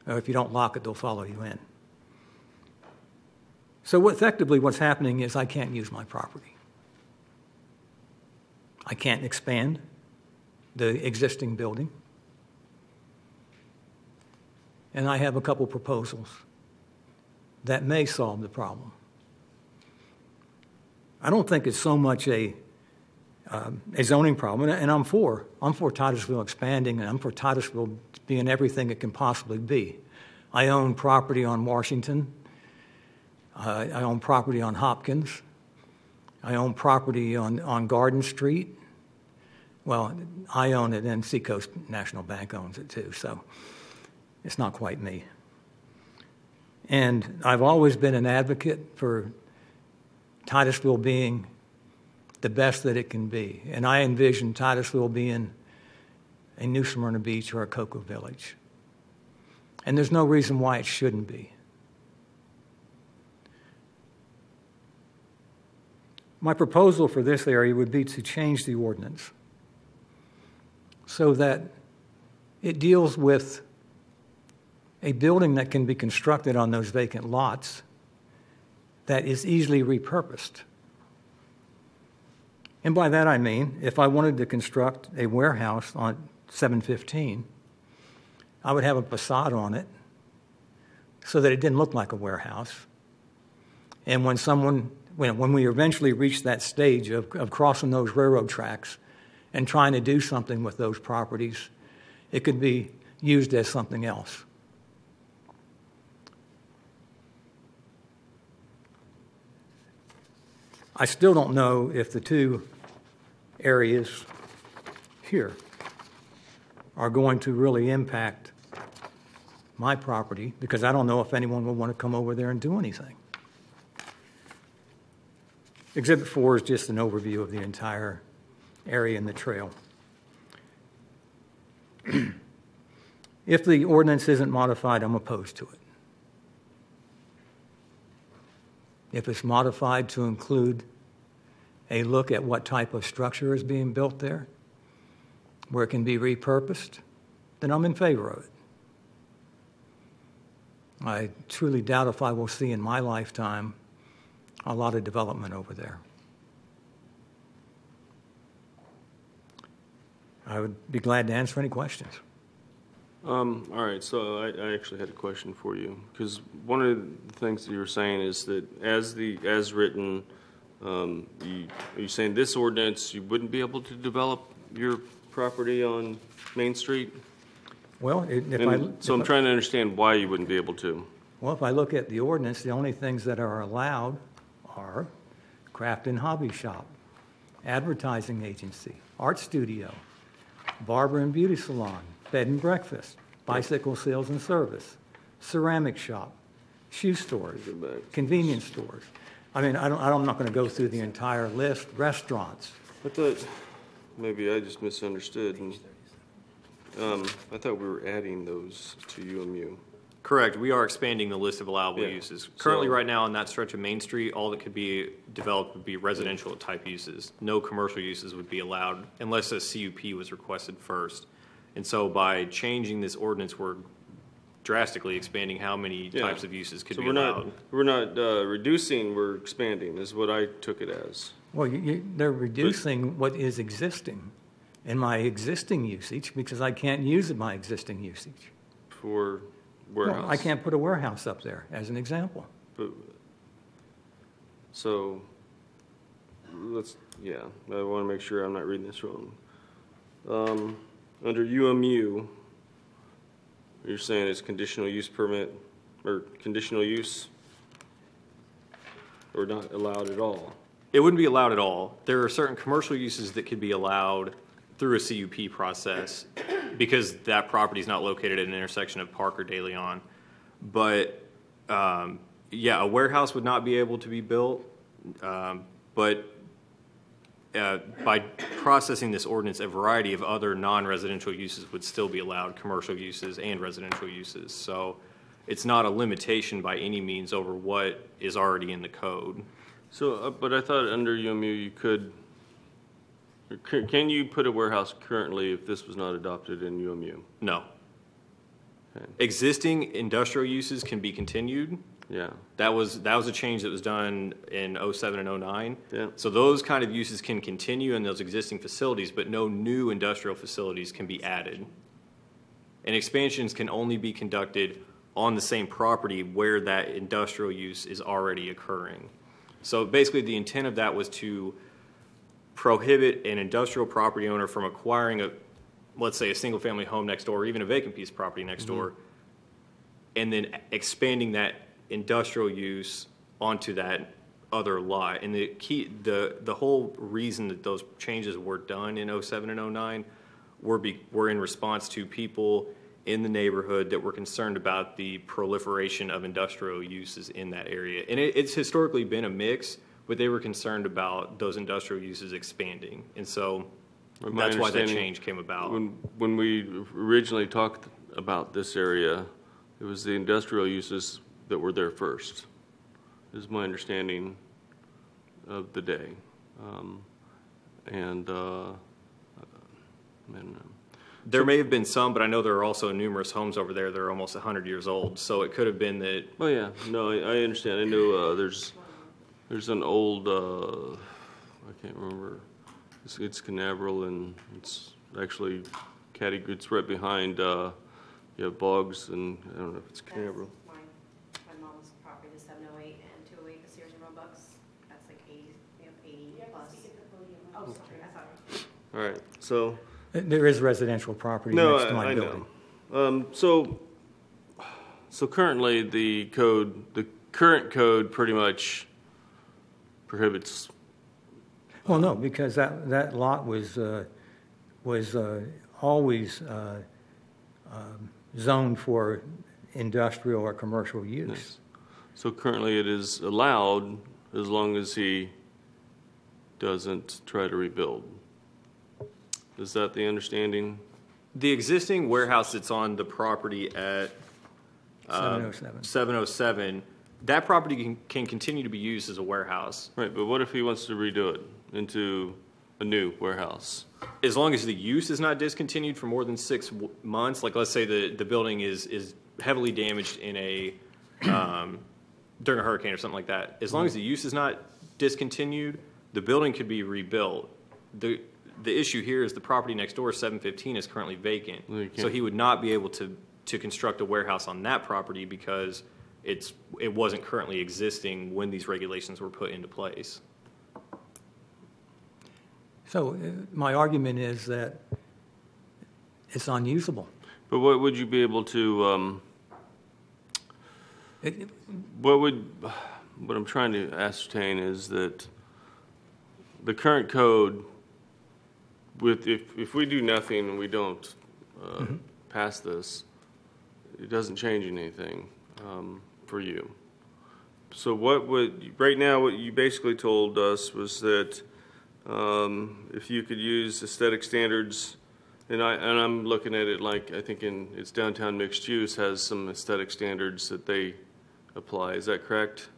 Or if you don't lock it, they'll follow you in. So effectively what's happening is I can't use my property. I can't expand the existing building. And I have a couple proposals that may solve the problem. I don't think it's so much a zoning problem, and I'm for Titusville expanding, and I'm for Titusville being everything it can possibly be. I own property on Washington. I own property on Hopkins. I own property on Garden Street. Well, I own it, and Seacoast National Bank owns it too, so it's not quite me. And I've always been an advocate for Titusville being the best that it can be. And I envision Titusville being a New Smyrna Beach or a Cocoa Village. And there's no reason why it shouldn't be. My proposal for this area would be to change the ordinance so that it deals with a building that can be constructed on those vacant lots that is easily repurposed. And by that I mean, if I wanted to construct a warehouse on 715, I would have a facade on it so that it didn't look like a warehouse. And when we eventually reach that stage of crossing those railroad tracks and trying to do something with those properties, it could be used as something else. I still don't know if the two areas here are going to really impact my property, because I don't know if anyone will want to come over there and do anything. Exhibit 4 is just an overview of the entire area in the trail. If the ordinance isn't modified, I'm opposed to it. If it's modified to include a look at what type of structure is being built there, where it can be repurposed, then I'm in favor of it. I truly doubt if I will see in my lifetime a lot of development over there. I would be glad to answer any questions. All right, so I actually had a question for you, because one of the things that you were saying is that as written, are you saying this ordinance, you wouldn't be able to develop your property on Main Street? Well, I'm trying to understand why you wouldn't be able to. Well, if I look at the ordinance, the only things that are allowed are craft and hobby shop, advertising agency, art studio, barber and beauty salon, bed and breakfast, bicycle sales and service, ceramic shop, shoe stores, convenience stores. I mean, I'm not going to go through the entire list. Restaurants. I thought maybe I just misunderstood. And, I thought we were adding those to UMU. Correct. We are expanding the list of allowable Yeah. uses. Currently, right now, on that stretch of Main Street, all that could be developed would be residential type uses. No commercial uses would be allowed unless a CUP was requested first. And so by changing this ordinance, we're drastically expanding how many types of uses could be allowed. We're not reducing, we're expanding is what I took it as. Well, they're reducing what is existing in my existing usage because I can't use my existing usage. For warehouse? Well, I can't put a warehouse up there, as an example. So, I want to make sure I'm not reading this wrong. Under UMU, you're saying it's conditional use permit, or conditional use, or not allowed at all? It wouldn't be allowed at all. There are certain commercial uses that could be allowed through a CUP process because that property is not located at an intersection of Park or De Leon. But, a warehouse would not be able to be built, but by processing this ordinance, a variety of other non-residential uses would still be allowed, commercial uses and residential uses. So it's not a limitation by any means over what is already in the code. So, but I thought under UMU you could, can you put a warehouse currently if this was not adopted in UMU? No. Okay. Existing industrial uses can be continued, Yeah. That was a change that was done in 07 and 09. Yeah. So those kind of uses can continue in those existing facilities, but no new industrial facilities can be added. And expansions can only be conducted on the same property where that industrial use is already occurring. So basically the intent of that was to prohibit an industrial property owner from acquiring let's say a single family home next door, or even a vacant piece of property next door, and then expanding that industrial use onto that other lot. And the whole reason that those changes were done in 07 and 09 were in response to people in the neighborhood that were concerned about the proliferation of industrial uses in that area. And it's historically been a mix, but they were concerned about those industrial uses expanding. And so that's why that change came about. When we originally talked about this area, it was the industrial uses that were there first, is my understanding of the day. There may have been some, but I know there are also numerous homes over there that are almost 100 years old. So it could have been that. Oh yeah, no, I understand. I know there's an old I can't remember. It's Canaveral, and it's actually it's right behind you have Boggs, and I don't know if it's Canaveral. That's my mom's property, the 708 and 208, the Sears and Roebucks. That's like 80 plus. Oh, sorry, I thought. All right, so. There is residential property next to my building. Know. So currently the current code pretty much prohibits. Well, no, because that lot was always zoned for industrial or commercial use. Yes. So currently it is allowed as long as he doesn't try to rebuild. Is that the understanding? The existing warehouse that's on the property at 707, that property can continue to be used as a warehouse. Right, but what if he wants to redo it into a new warehouse? As long as the use is not discontinued for more than 6 months, like let's say the building is heavily damaged in during a hurricane or something like that. As long as the use is not discontinued, the building could be rebuilt. The issue here is the property next door, 715, is currently vacant. So he would not be able to construct a warehouse on that property because it wasn't currently existing when these regulations were put into place. So my argument is that it's unusable. But what would you be able to, what I'm trying to ascertain is that the current code, if we do nothing and we don't pass this, it doesn't change anything for you. So right now what you basically told us was that if you could use aesthetic standards, and I'm looking at it like I think it's downtown mixed use has some aesthetic standards that they apply. Is that correct?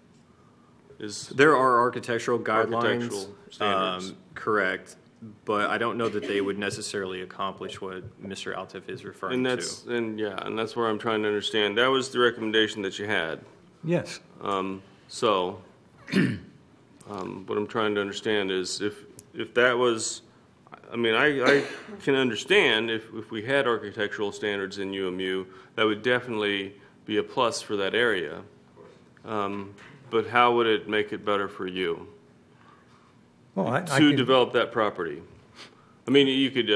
There are architectural guidelines, architectural standards. Correct, but I don't know that they would necessarily accomplish what Mr. Altif is referring to. And that's where I'm trying to understand. That was the recommendation that you had. Yes. So what I'm trying to understand is if that was, I mean, I can understand if we had architectural standards in UMU, that would definitely be a plus for that area. But how would it make it better for you to develop that property? I mean, you could.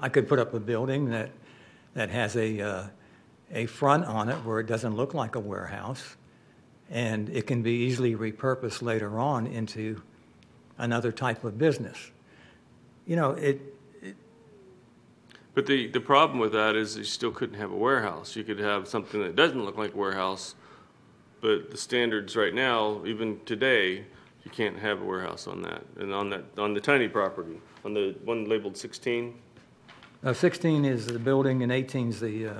I could put up a building that has a front on it where it doesn't look like a warehouse, and it can be easily repurposed later on into another type of business. You know, But the problem with that is you still couldn't have a warehouse. You could have something that doesn't look like a warehouse, but the standards right now, even today, you can't have a warehouse on that. And on the tiny property, on the one labeled 16. 16 is the building and 18 is the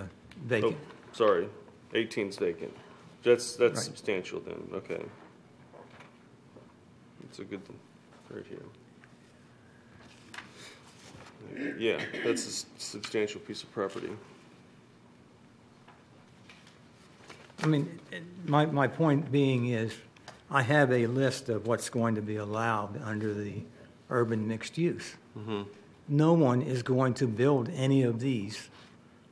vacant. Oh, sorry, 18 is vacant. That's Right. substantial then. Okay, that's a good thing right here. Yeah, that's a substantial piece of property. I mean, my point being is, I have a list of what's going to be allowed under the urban mixed use. No one is going to build any of these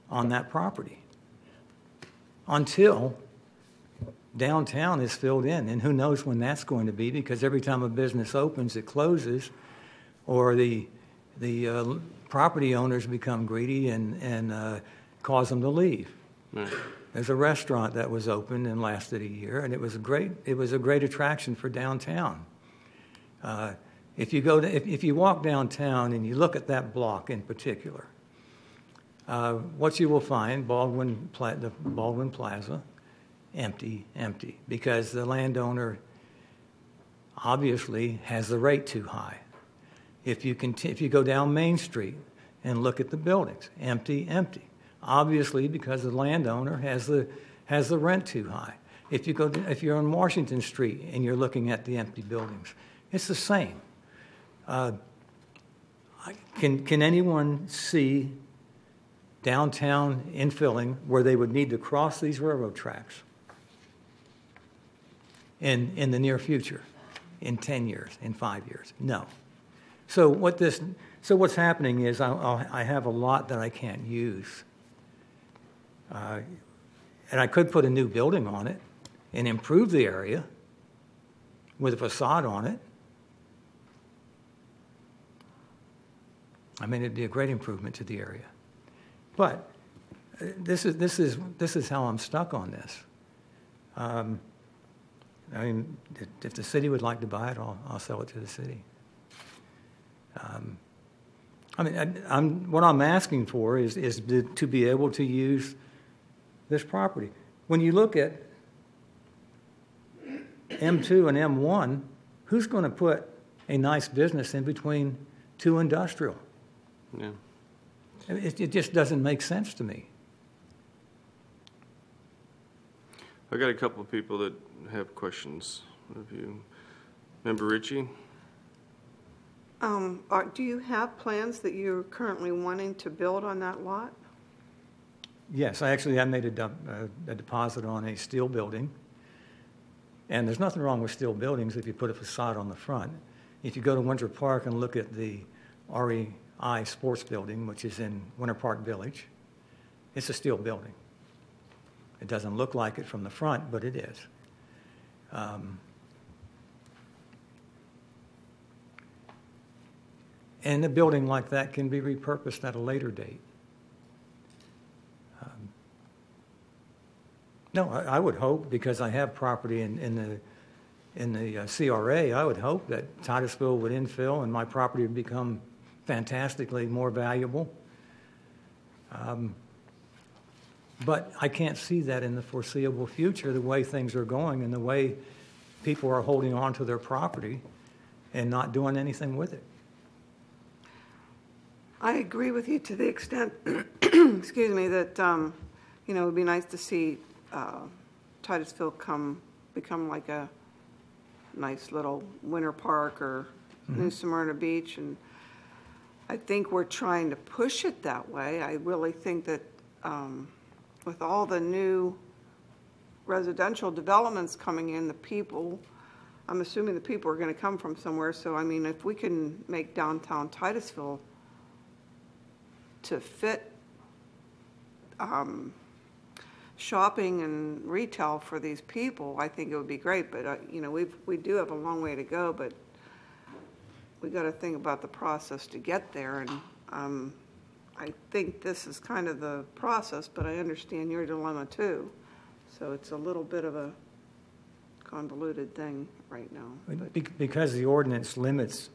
on that property until downtown is filled in. And who knows when that's going to be, because every time a business opens, it closes, or the property owners become greedy and cause them to leave. Right. There's a restaurant that was opened and lasted a year, and it was a great attraction for downtown. If you walk downtown and you look at that block in particular, what you will find, the Baldwin Plaza, empty, because the landowner obviously has the rate too high. If you go down Main Street and look at the buildings, empty, obviously because the landowner has the rent too high. If you're on Washington Street and you're looking at the empty buildings, it's the same. Can anyone see downtown infilling where they would need to cross these railroad tracks in the near future, in 10 years, in 5 years? No. So what's happening is I have a lot that I can't use. And I could put a new building on it and improve the area with a facade on it. I mean, it'd be a great improvement to the area. But this is how I'm stuck on this. I mean, if the city would like to buy it, I'll sell it to the city. I mean, what I'm asking for is to be able to use this property. When you look at M2 and M1, who's going to put a nice business in between two industrial? Yeah. It just doesn't make sense to me. I got a couple of people that have questions of you. Member Ritchie? Do you have plans that you're currently wanting to build on that lot? Yes, I made a deposit on a steel building. And there's nothing wrong with steel buildings if you put a facade on the front. If you go to Winter Park and look at the REI Sports Building, which is in Winter Park Village, it's a steel building. It doesn't look like it from the front, but it is. And a building like that can be repurposed at a later date. No, I would hope, because I have property in the CRA, I would hope that Titusville would infill and my property would become fantastically more valuable. But I can't see that in the foreseeable future, the way things are going and the way people are holding on to their property and not doing anything with it. I agree with you to the extent, excuse me, that it would be nice to see Titusville become like a nice little winter park or New Smyrna Beach, and I think we're trying to push it that way. I really think that with all the new residential developments coming in, I'm assuming the people are going to come from somewhere. So, I mean, if we can make downtown Titusville to fit shopping and retail for these people, I think it would be great. But, we do have a long way to go, but we got to think about the process to get there. And I think this is kind of the process, but I understand your dilemma too. So it's a little bit of a convoluted thing right now. Because the ordinance limits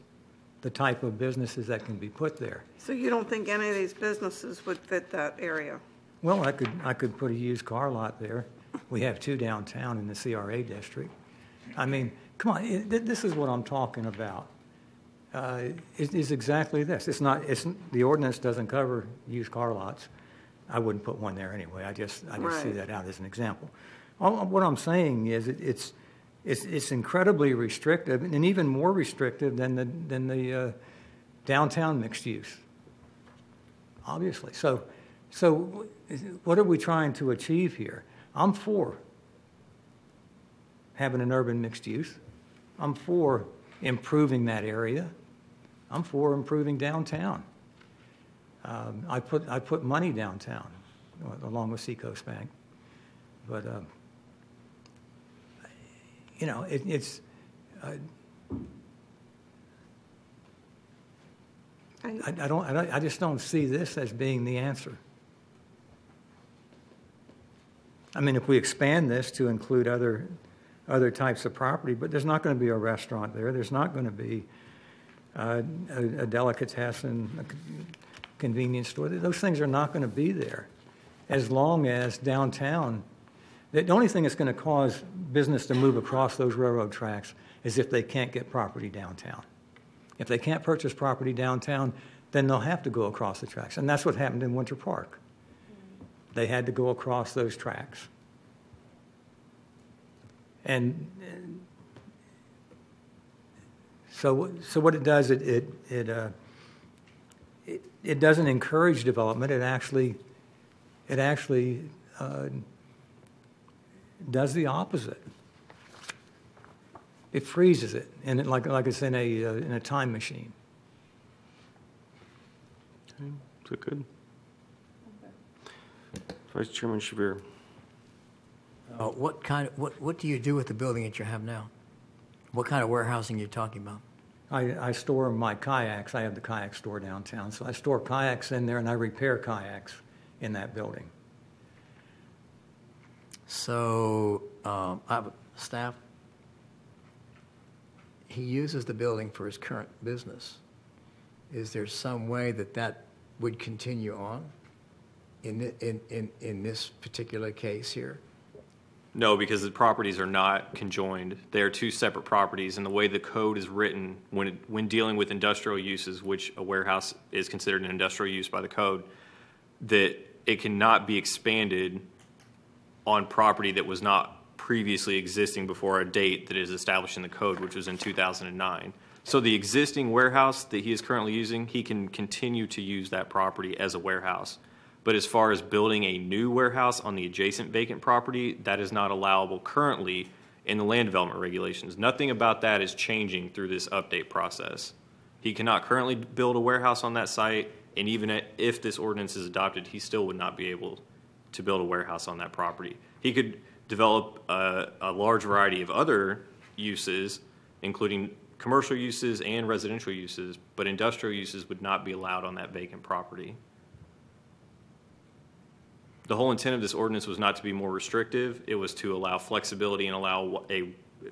the type of businesses that can be put there. So you don't think any of these businesses would fit that area? Well, I could put a used car lot there. We have two downtown in the CRA district. I mean, come on, this is what I'm talking about. It is exactly this. The ordinance doesn't cover used car lots. I wouldn't put one there anyway. I just Right. see that out as an example. What I'm saying is it's incredibly restrictive, and even more restrictive than the downtown mixed use. Obviously. So what are we trying to achieve here? I'm for having an urban mixed use. I'm for improving that area. I'm for improving downtown. I put money downtown, along with Seacoast Bank. But, you know, I just don't see this as being the answer. I mean, if we expand this to include other types of property, but there's not going to be a restaurant there. There's not going to be a delicatessen, a convenience store. Those things are not going to be there as long as downtown. The only thing that's going to cause business to move across those railroad tracks is if they can't get property downtown. If they can't purchase property downtown, then they'll have to go across the tracks. And that's what happened in Winter Park. They had to go across those tracks. And so what it does, it doesn't encourage development. It actually does the opposite. It freezes it, and like it's in a time machine. Okay. Is that good? Vice Chairman Shabir. What do you do with the building that you have now? What kind of warehousing are you talking about? I store my kayaks. I have the kayak store downtown, so I store kayaks in there, and I repair kayaks in that building. So, I have staff. He uses the building for his current business. Is there some way that would continue on in this particular case here? No, because the properties are not conjoined. They are two separate properties, and the way the code is written, when dealing with industrial uses, which a warehouse is considered an industrial use by the code, that it cannot be expanded on property that was not previously existing before a date that is established in the code, which was in 2009. So the existing warehouse that he is currently using, he can continue to use that property as a warehouse. But as far as building a new warehouse on the adjacent vacant property, that is not allowable currently in the land development regulations. Nothing about that is changing through this update process. He cannot currently build a warehouse on that site, and even if this ordinance is adopted, he still would not be able to build a warehouse on that property. He could develop a large variety of other uses, including commercial uses and residential uses, but industrial uses would not be allowed on that vacant property. The whole intent of this ordinance was not to be more restrictive. It was to allow flexibility and allow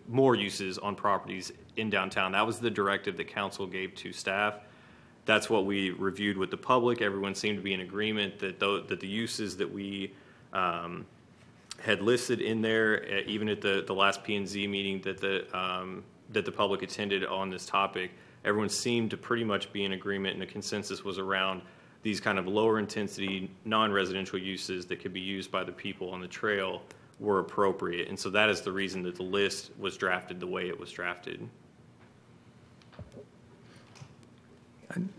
more uses on properties in downtown. That was the directive that council gave to staff. That's what we reviewed with the public. Everyone seemed to be in agreement that the uses that we had listed in there, even at the last P&Z meeting that the public attended on this topic, everyone seemed to pretty much be in agreement, and the consensus was around these kind of lower intensity non-residential uses that could be used by the people on the trail were appropriate. And so that is the reason that the list was drafted the way it was drafted. I'm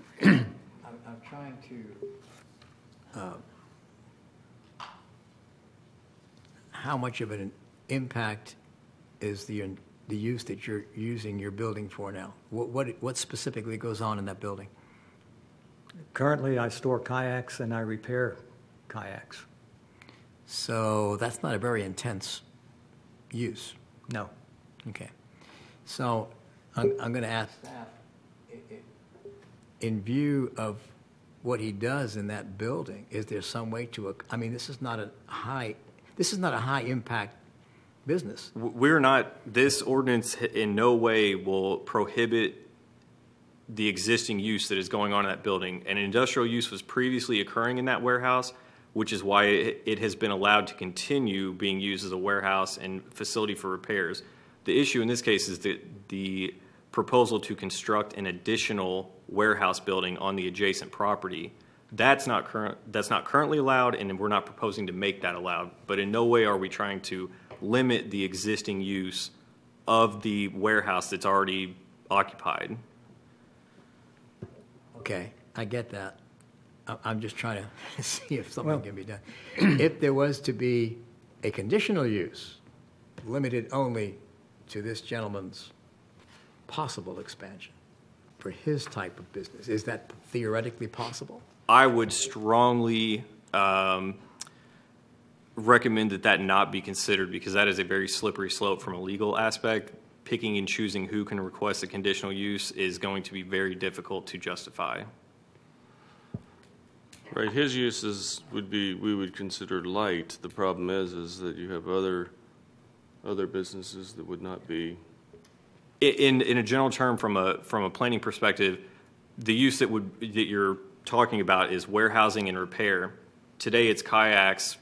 trying to how much of an impact is the use that you're using your building for now? What specifically goes on in that building? Currently, I store kayaks and I repair kayaks. So that's not a very intense use. No. Okay. So I'm going to ask staff, in view of what he does in that building, is there some way to, I mean, this is not a high impact business. This ordinance in no way will prohibit the existing use that is going on in that building. An industrial use was previously occurring in that warehouse, which is why it has been allowed to continue being used as a warehouse and facility for repairs. The issue in this case is that the proposal to construct an additional warehouse building on the adjacent property, that's not currently allowed, and we're not proposing to make that allowed. But in no way are we trying to limit the existing use of the warehouse that's already occupied. Okay, I get that. I'm just trying to see if something can be done. If there was to be a conditional use, limited only to this gentleman's possible expansion for his type of business? Is that theoretically possible? I would strongly recommend that not be considered, because that is a very slippery slope from a legal aspect. Picking and choosing who can request a conditional use is going to be very difficult to justify. Right, his uses would be, we would consider light. The problem is that you have other businesses that would not be. In a general term, from a planning perspective, the use that you're talking about is warehousing and repair. Today it's kayaks.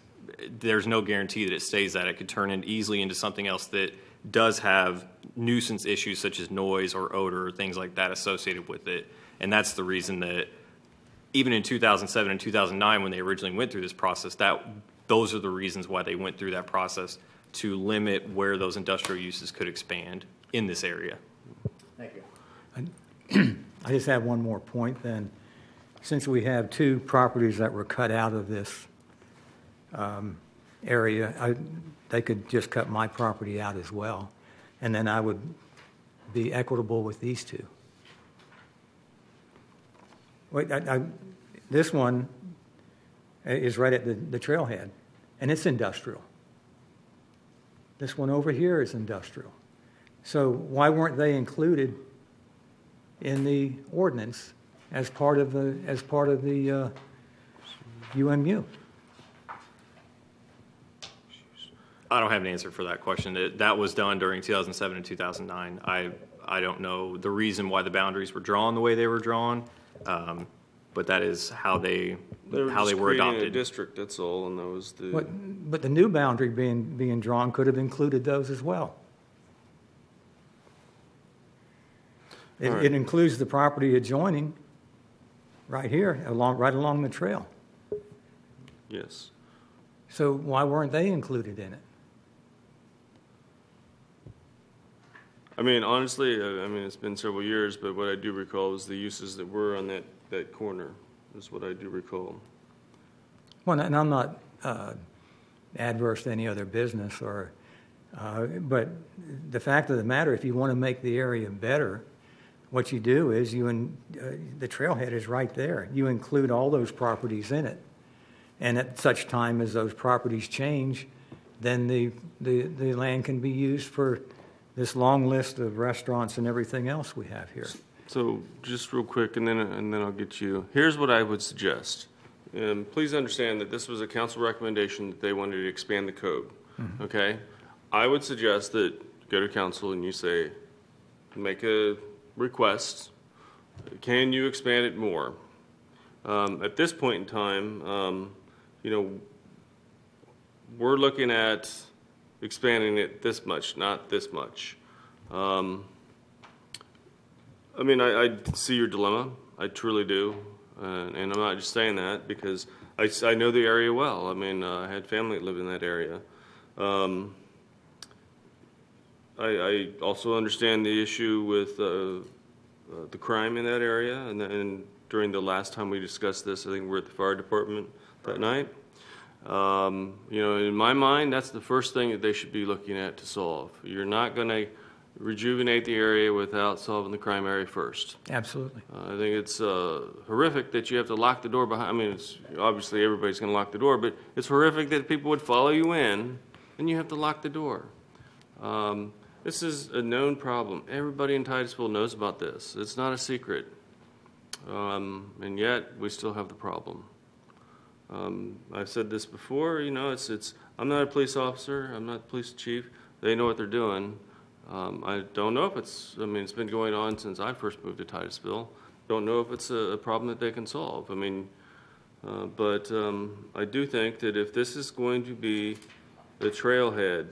There's no guarantee that it stays that. It could turn easily into something else that does have nuisance issues such as noise or odor or things like that associated with it. And that's the reason that even in 2007 and 2009, when they originally went through this process, those are the reasons why they went through that process, to limit where those industrial uses could expand in this area. Thank you. I just have one more point then. Since we have two properties that were cut out of this area, they could just cut my property out as well, and then I would be equitable with these two. Wait, this one is right at the trailhead, and it's industrial. This one over here is industrial. So why weren't they included in the ordinance as part of the UMU? I don't have an answer for that question. That was done during 2007 and 2009. I don't know the reason why the boundaries were drawn the way they were drawn, but that is how they were adopted. A district, that's all, and that was the. But the new boundary being drawn could have included those as well. It includes the property adjoining right here, right along the trail. Yes. So why weren't they included in it? I mean, honestly, it's been several years, but what I do recall is the uses that were on that corner is what I do recall. Well, and I'm not adverse to any other business, but the fact of the matter, if you want to make the area better, what you do is the trailhead is right there. You include all those properties in it, and at such time as those properties change, then the land can be used for this long list of restaurants and everything else we have here. So just real quick, and then I'll get you. Here's what I would suggest. Please understand that this was a council recommendation that they wanted to expand the code. Mm-hmm. Okay, I would suggest that you go to council and you say, make a request. Can you expand it more? At this point in time, we're looking at expanding it this much, not this much. I see your dilemma. I truly do. And I'm not just saying that because I know the area well. I had family that lived in that area. I also understand the issue with the crime in that area. And during the last time we discussed this, I think we were at the fire department that night. In my mind, that's the first thing that they should be looking at to solve. You're not going to rejuvenate the area without solving the crime area first. Absolutely. I think it's horrific that you have to lock the door behind. It's obviously everybody's going to lock the door, but it's horrific that people would follow you in and you have to lock the door. This is a known problem. Everybody in Titusville knows about this. It's not a secret. And yet we still have the problem. I've said this before, I'm not a police officer, I'm not the police chief. They know what they're doing. I don't know if it's been going on since I first moved to Titusville. Don't know if it's a problem that they can solve. But I do think that if this is going to be the trailhead,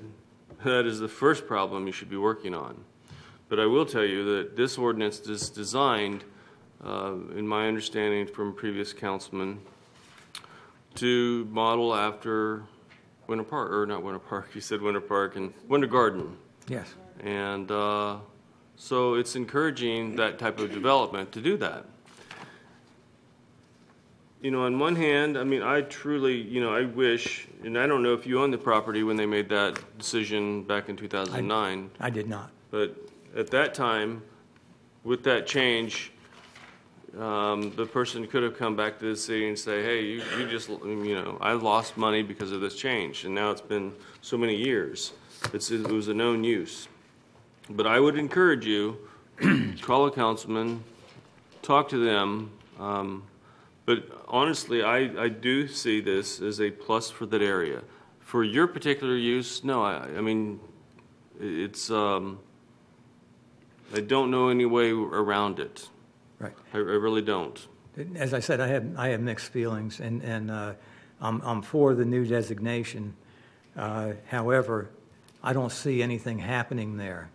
that is the first problem you should be working on. But I will tell you that this ordinance is designed, in my understanding from previous councilmen, to model after Winter Park, or not Winter Park, you said Winter Park, and Winter Garden. Yes. And so it's encouraging that type of development to do that. you know, on one hand, I mean, I truly, you know, I wish, and I don't know if you owned the property when they made that decision back in 2009. I did not. But at that time, with that change, the person could have come back to the city and say, hey, you just, you know, I lost money because of this change, and now it's been so many years. It was a known use. But I would encourage you, call a councilman, talk to them. But honestly, I do see this as a plus for that area. For your particular use, no, I mean, it's, I don't know any way around it. Right. I really don't. As I said, I have mixed feelings, and I'm for the new designation. However, I don't see anything happening there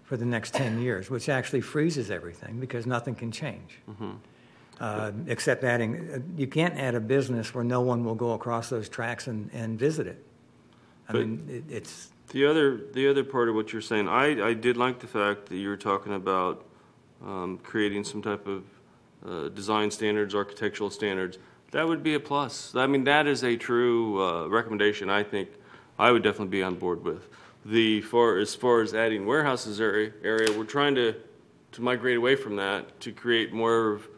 for the next 10 years, which actually freezes everything because nothing can change. Except adding, you can't add a business where no one will go across those tracks and visit it. I mean, it's... The other part of what you're saying, I did like the fact that you were talking about creating some type of design standards, architectural standards. That would be a plus. I mean, that is a true recommendation I think I would definitely be on board with. As far as adding warehouses area, we're trying to migrate away from that to create more of,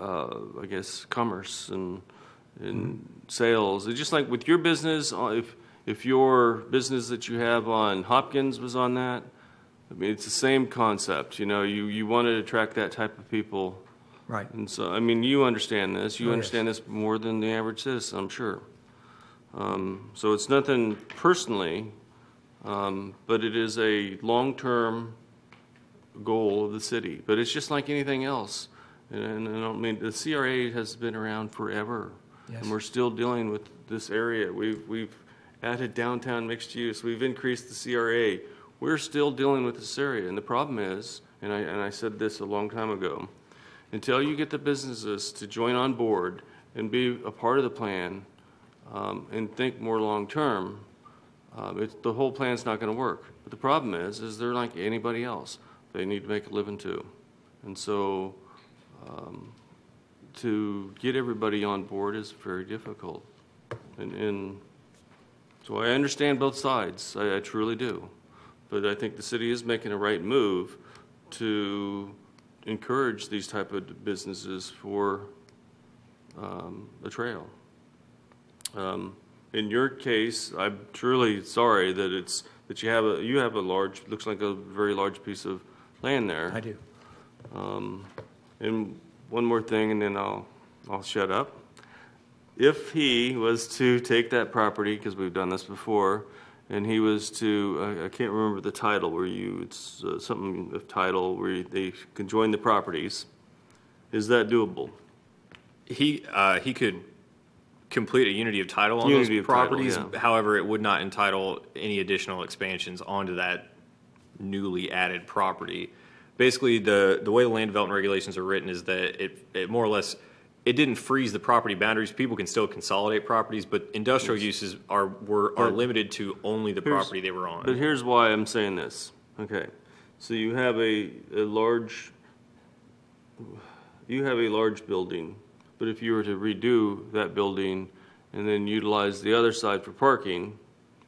I guess, commerce and sales. It's just like with your business, if your business that you have on Hopkins was on that, I mean, it's the same concept. You know, you want to attract that type of people. Right. And so, I mean, you understand this. You Oh, understand yes. this more than the average citizen, I'm sure. So it's nothing personally, but it is a long-term goal of the city. But it's just like anything else. And I don't mean, the CRA has been around forever. Yes. And we're still dealing with this area. We've added downtown mixed use. We've increased the CRA. We're still dealing with this area. And the problem is, and I said this a long time ago, until you get the businesses to join on board and be a part of the plan, and think more long-term, the whole plan's not going to work. But the problem is they're like anybody else. They need to make a living too. And so to get everybody on board is very difficult. And so I understand both sides. I truly do. But I think the city is making a right move to encourage these type of businesses for a trail. In your case, I'm truly sorry that you have a large, looks like a very large piece of land there. I do. And one more thing, and then I'll shut up. If he was to take that property, because we've done this before, and he was to, I can't remember the title, it's something of title where they can join the properties. Is that doable? He could complete a unity of title on Unity those of title, properties. yeah. However, it would not entitle any additional expansions onto that newly added property. Basically, the way the land development regulations are written is that it more or less, it didn't freeze the property boundaries. People can still consolidate properties, but industrial uses are limited to only the property they were on. But here's why I'm saying this. Okay, so you have a large building, but if you were to redo that building and then utilize the other side for parking,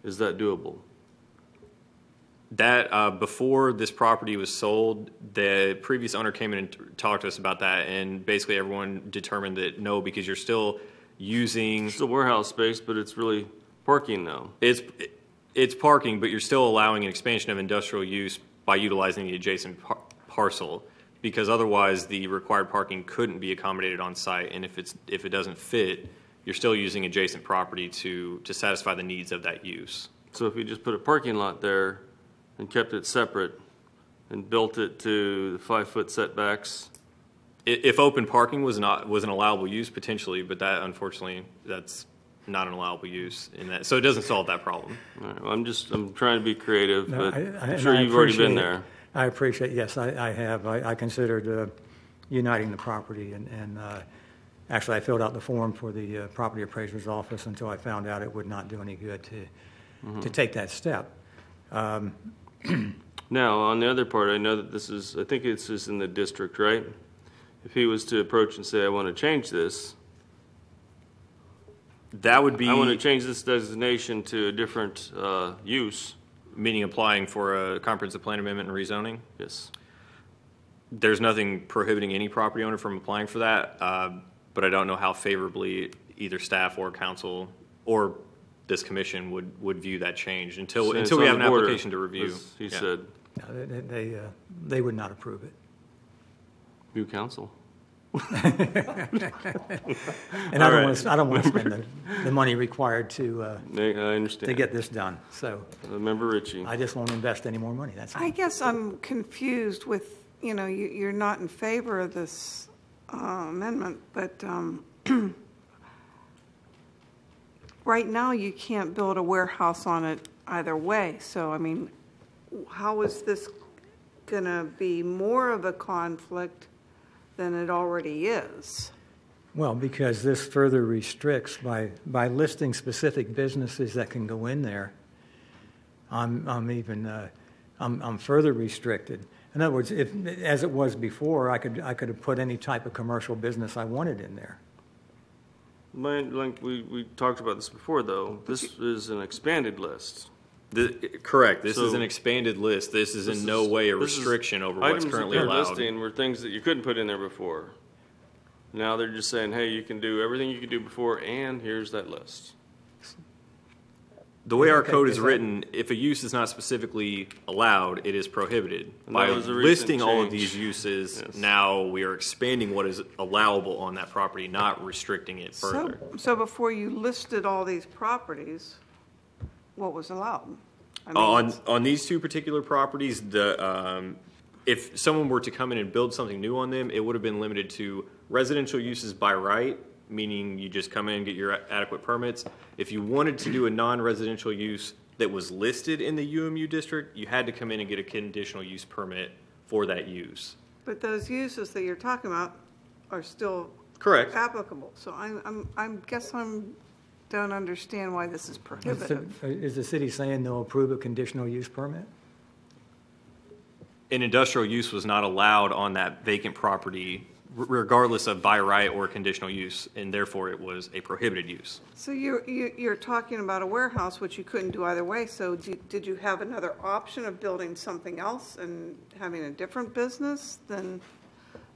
is that doable? That before this property was sold, the previous owner came in and talked to us about that, and basically everyone determined that no, because you're still using. It's a warehouse space, but it's really parking now. It's parking, but you're still allowing an expansion of industrial use by utilizing the adjacent parcel, because otherwise the required parking couldn't be accommodated on site, and if it doesn't fit, you're still using adjacent property to satisfy the needs of that use. So if you just put a parking lot there and kept it separate and built it to the 5-foot setbacks. If open parking was an allowable use, potentially, but that, unfortunately, that's not an allowable use in that. So it doesn't solve that problem. All right, well, I'm trying to be creative, No, but I I'm sure you've already been there. I appreciate, yes, I have. I considered uniting the property, and actually I filled out the form for the property appraiser's office until I found out it would not do any good to take that step. Now, on the other part, I know that I think this is in the district, right? if he was to approach and say, I want to change this, That would be. I want to change this designation to a different use. Meaning applying for a comprehensive plan amendment and rezoning? Yes. There's nothing prohibiting any property owner from applying for that, but I don't know how favorably either staff or council or this commission would view that change until It's we on have the an border, application to review. as he Yeah. said. No, they would not approve it. New council. And I don't want to spend the money required to I understand. get this done. So Member Ritchie. I just won't invest any more money. That's all. I guess I'm confused with, you're not in favor of this amendment, but right now you can't build a warehouse on it either way. So, I mean, how is this going to be more of a conflict than it already is? Well, because this further restricts by listing specific businesses that can go in there. I'm further restricted. In other words, as it was before, I could have put any type of commercial business I wanted in there. Like we talked about this before, though. This is an expanded list. Correct. This is So- an expanded list. This is in no way a restriction over what's currently Items that they're allowed. listing were things that you couldn't put in there before. Now they're just saying, hey, you can do everything you could do before, and here's that list. The way our Okay, code is is that- written, if a use is not specifically allowed, it is prohibited. And By that was a recent listing all of change. these uses, Yes. now we are expanding what is allowable on that property, not restricting it further. So before you listed all these properties, what was allowed? I mean, On these two particular properties, if someone were to come in and build something new on them, it would have been limited to residential uses by right, meaning you just come in and get your adequate permits. If you wanted to do a non-residential use that was listed in the UMU district, you had to come in and get a conditional use permit for that use. But those uses that you're talking about are still Correct. applicable. So I guess don't understand why this is prohibitive. Is the city saying they'll approve a conditional use permit? An industrial use was not allowed on that vacant property, regardless of by right or conditional use, and therefore it was a prohibited use. So you're talking about a warehouse, which you couldn't do either way. So did you have another option of building something else and having a different business than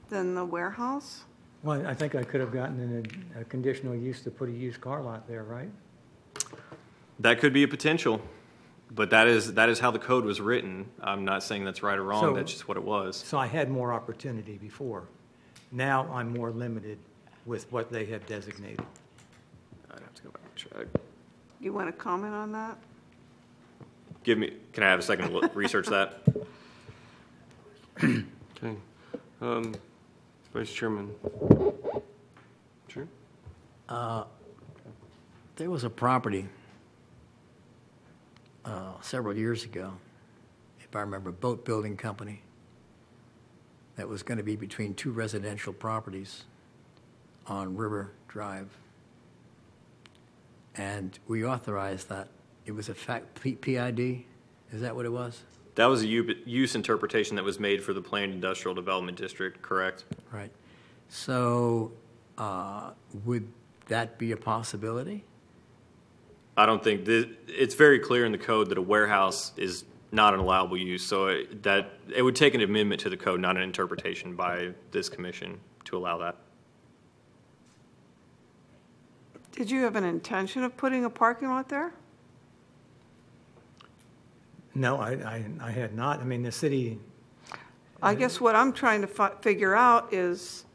the warehouse? Well, I think I could have gotten in a conditional use to put a used car lot there, right? That could be a potential, but that is how the code was written. I'm not saying that's right or wrong, So- that's just what it was. So I had more opportunity before. Now I'm more limited with what they have designated. I'd have to go back and check. You want to comment on that? Can I have a second to research that? Okay. Vice Chairman. Sure. There was a property several years ago, if I remember, a boat building company that was going to be between two residential properties on River Drive. And we authorized that. It was a PID? Is that what it was? That was a use interpretation that was made for the Planned Industrial Development District, correct? Right. So would that be a possibility? I don't think it's very clear in the code that a warehouse is not an allowable use, so it would take an amendment to the code, not an interpretation by this commission to allow that. Did you have an intention of putting a parking lot there? No, I had not. I mean, the city, I guess what I'm trying to figure out is,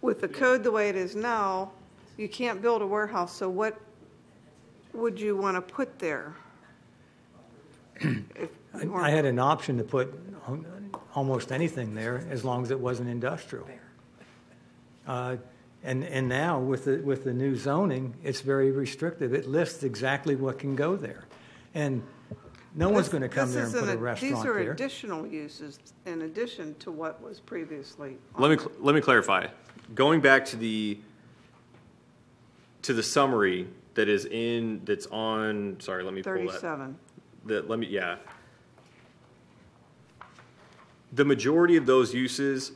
with the code the way it is now, you can't build a warehouse, so what would you want to put there? I had an option to put almost anything there as long as it wasn't industrial. And now with the new zoning, it's very restrictive. It lists exactly what can go there. And no one's going to come there and put a restaurant These are there. additional uses in addition to what was previously. Let me clarify. Going back to the summary that's on. Sorry, let me pull that. 37. The majority of those uses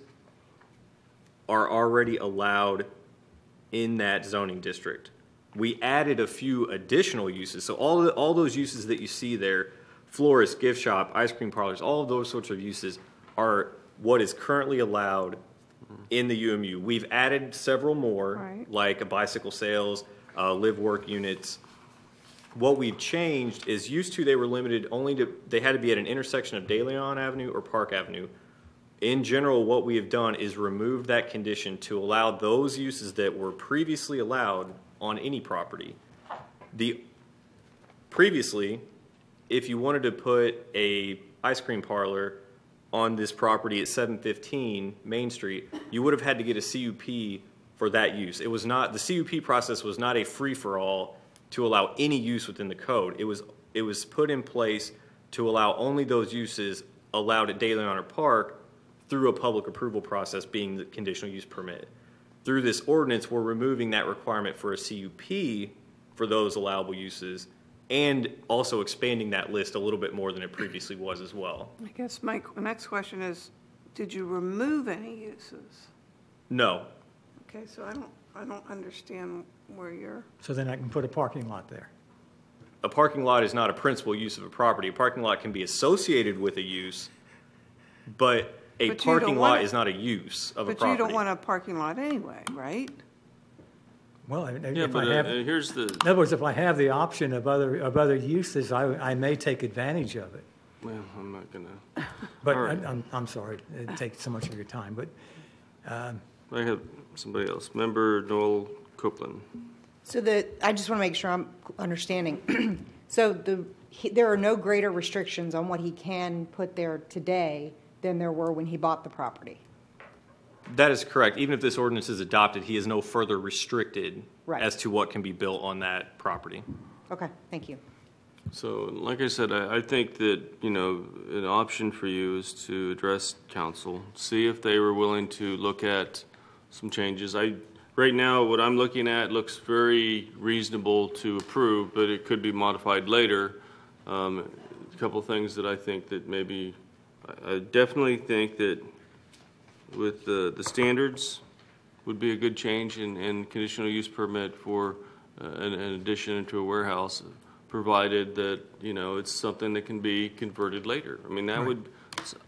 are already allowed in that zoning district. We added a few additional uses. So all those uses that you see there, florist, gift shop, ice cream parlors, all of those sorts of uses are what is currently allowed in the UMU. We've added several more, Right. like a bicycle sales, live-work units. What we've changed is used to, they were limited only to, they had to be at an intersection of De Leon Avenue or Park Avenue. In general, what we have done is remove that condition to allow those uses that were previously allowed on any property. Previously, if you wanted to put a ice cream parlor on this property at 715 Main Street, you would have had to get a CUP for that use. It was not, the CUP process was not a free-for-all to allow any use within the code. It was put in place to allow only those uses allowed at De Leon or Park through a public approval process, being the conditional use permit. Through this ordinance, we're removing that requirement for a CUP for those allowable uses, and also expanding that list a little bit more than it previously was as well. I guess my next question is, did you remove any uses? No. Okay, so I don't understand where you're, So then I can put a parking lot there. A parking lot is not a principal use of a property. A parking lot can be associated with a use, but a But you don't parking want lot it- is not a use of a but property. you don't want a parking lot anyway, right? Well, Yeah, if I but have, here's the, in other words, if I have the option of other uses, I may take advantage of it. well, I'm not gonna, But All right. I'm sorry, it takes so much of your time, but I have somebody else. Member Noel Copeland. So I just want to make sure I'm understanding. So there are no greater restrictions on what he can put there today than there were when he bought the property. That is correct. Even if this ordinance is adopted, he is no further restricted Right. as to what can be built on that property. Okay, thank you. So, like I said, I think that, you know, an option for you is to address council, see if they were willing to look at some changes. Right now, what I'm looking at looks very reasonable to approve, but it could be modified later. A couple of things that I think that maybe, I definitely think that with the standards would be a good change in conditional use permit for an addition into a warehouse, provided that, you know, it's something that can be converted later. I mean, that would,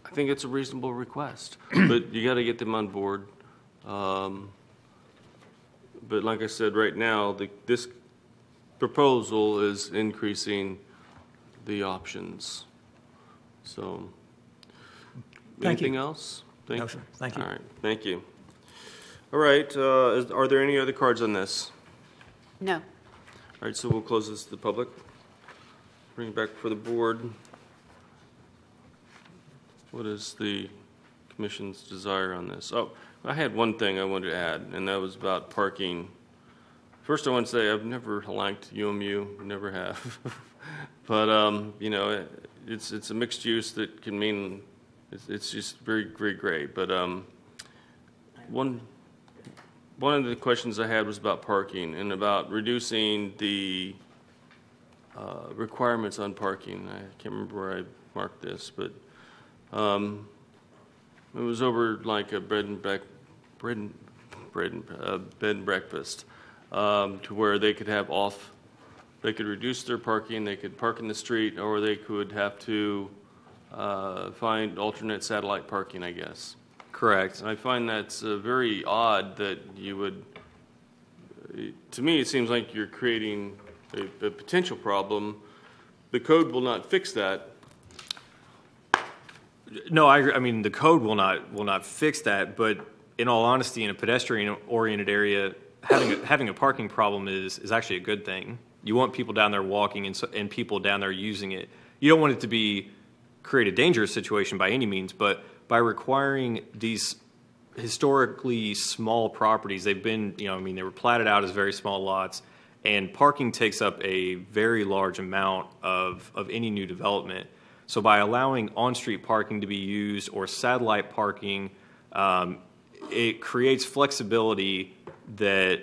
I think it's a reasonable request, but you got to get them on board. But like I said, right now, this proposal is increasing the options. So, Thank you. anything else? No, sir. Thank you. All right, thank you. All right, are there any other cards on this? No. All right, so we'll close this to the public. Bring it back for the board. What is the commission's desire on this? Oh, I had one thing I wanted to add, and that was about parking. First, I want to say I've never liked UMU, never have. But, you know, it's a mixed use that can mean, it's just very, very great. But one of the questions I had was about parking and about reducing the requirements on parking. I can't remember where I marked this, but it was over like a bed and breakfast, to where they could have they could reduce their parking, they could park in the street, or they could have to find alternate satellite parking, I guess. Correct. And I find that's very odd that you would, to me, it seems like you're creating a potential problem. The code will not fix that. No, I agree. I mean, the code will not fix that, but in all honesty, in a pedestrian-oriented area, having a parking problem is actually a good thing. You want people down there walking and people down there using it. You don't want it to create a dangerous situation by any means, but by requiring these historically small properties, they've been, you know, I mean, they were platted out as very small lots, and parking takes up a very large amount of any new development. So by allowing on-street parking to be used or satellite parking, it creates flexibility that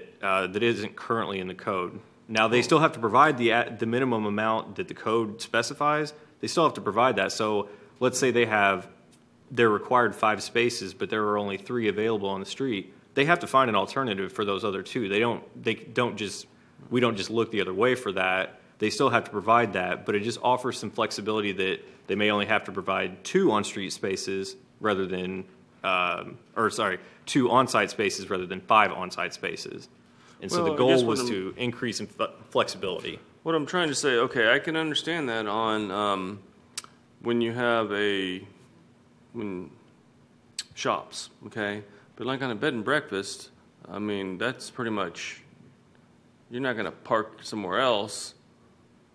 isn't currently in the code. Now, they still have to provide the minimum amount that the code specifies. They still have to provide that. So let's say they're required 5 spaces, but there are only 3 available on the street. they have to find an alternative for those other two. We don't just look the other way for that. They still have to provide that, but it just offers some flexibility that they may only have to provide 2 on-street spaces rather than, 2 on-site spaces rather than 5 on-site spaces. And so Well, the I goal guess was what to increase in flexibility. What I'm trying to say, okay, I can understand that on when you have shops, okay? But like on a bed and breakfast, I mean, that's pretty much, you're not going to park somewhere else.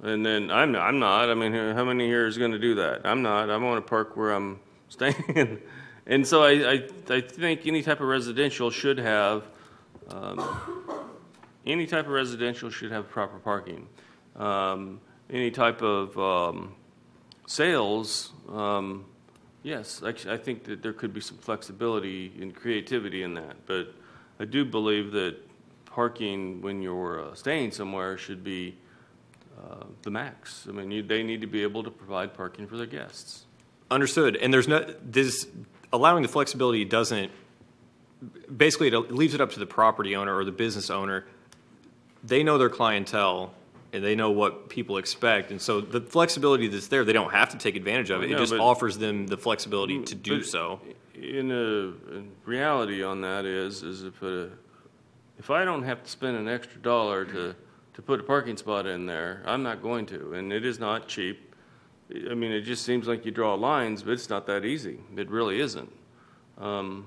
And then I'm not. I mean, how many here is going to do that? I'm not. I want to park where I'm staying. And so I think any type of residential should have proper parking. Any type of sales, yes, I think that there could be some flexibility and creativity in that. But I do believe that parking when you're staying somewhere should be the max. I mean, they need to be able to provide parking for their guests. Understood. And allowing the flexibility doesn't, basically it leaves it up to the property owner or the business owner. They know their clientele and they know what people expect. And so the flexibility that's there, they don't have to take advantage of it. It just offers them the flexibility to do so. In reality on that is if I don't have to spend an extra dollar to put a parking spot in there, I'm not going to. And it is not cheap. I mean, it just seems like you draw lines, but it's not that easy. It really isn't. So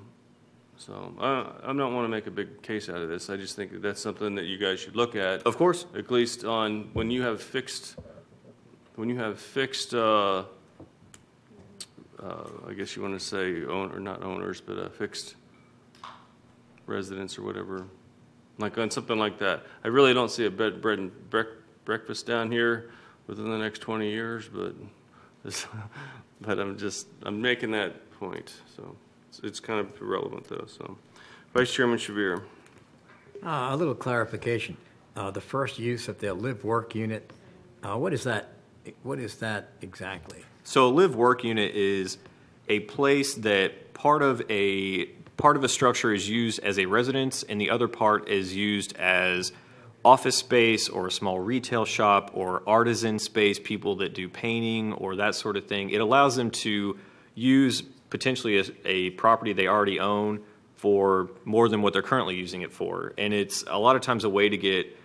I don't want to make a big case out of this. I just think that that's something that you guys should look at. Of course. At least on when you have fixed, I guess you want to say not owners, but fixed residents or whatever, like on something like that. I really don't see a bread and breakfast down here within the next 20 years, but I'm making that point. So it's kind of irrelevant though. So, Vice Chairman Shavir. A little clarification. The first use of the live-work unit, what is that? What is that exactly? So a live-work unit is a place that part of a structure is used as a residence and the other part is used as office space or a small retail shop or artisan space, people that do painting or that sort of thing. It allows them to use potentially a property they already own for more than what they're currently using it for. And it's a lot of times a way to get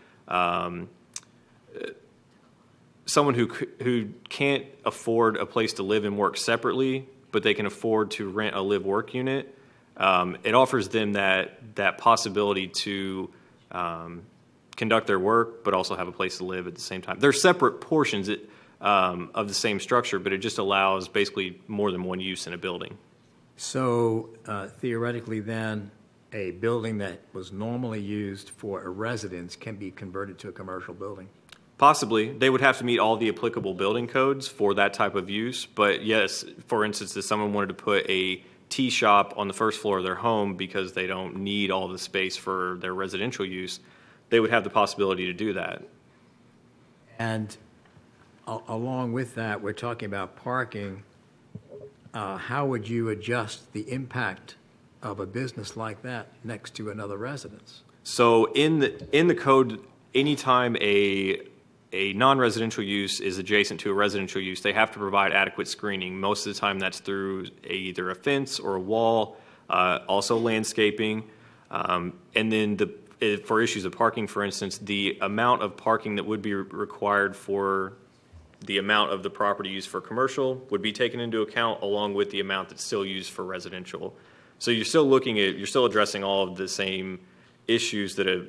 someone who can't afford a place to live and work separately, but they can afford to rent a live-work unit. It offers them that possibility to conduct their work, but also have a place to live at the same time. They're separate portions of the same structure, but it just allows basically more than one use in a building. So theoretically then, a building that was normally used for a residence can be converted to a commercial building? Possibly. They would have to meet all the applicable building codes for that type of use. But yes, for instance, if someone wanted to put a tea shop on the first floor of their home because they don't need all the space for their residential use, they would have the possibility to do that. And along with that, we're talking about parking. How would you adjust the impact of a business like that next to another residence? So in the code, anytime a non-residential use is adjacent to a residential use, they have to provide adequate screening. Most of the time that's through either a fence or a wall, also landscaping. And then for issues of parking, for instance, the amount of parking that would be required for the amount of the property used for commercial would be taken into account along with the amount that's still used for residential. So you're still addressing all of the same issues that a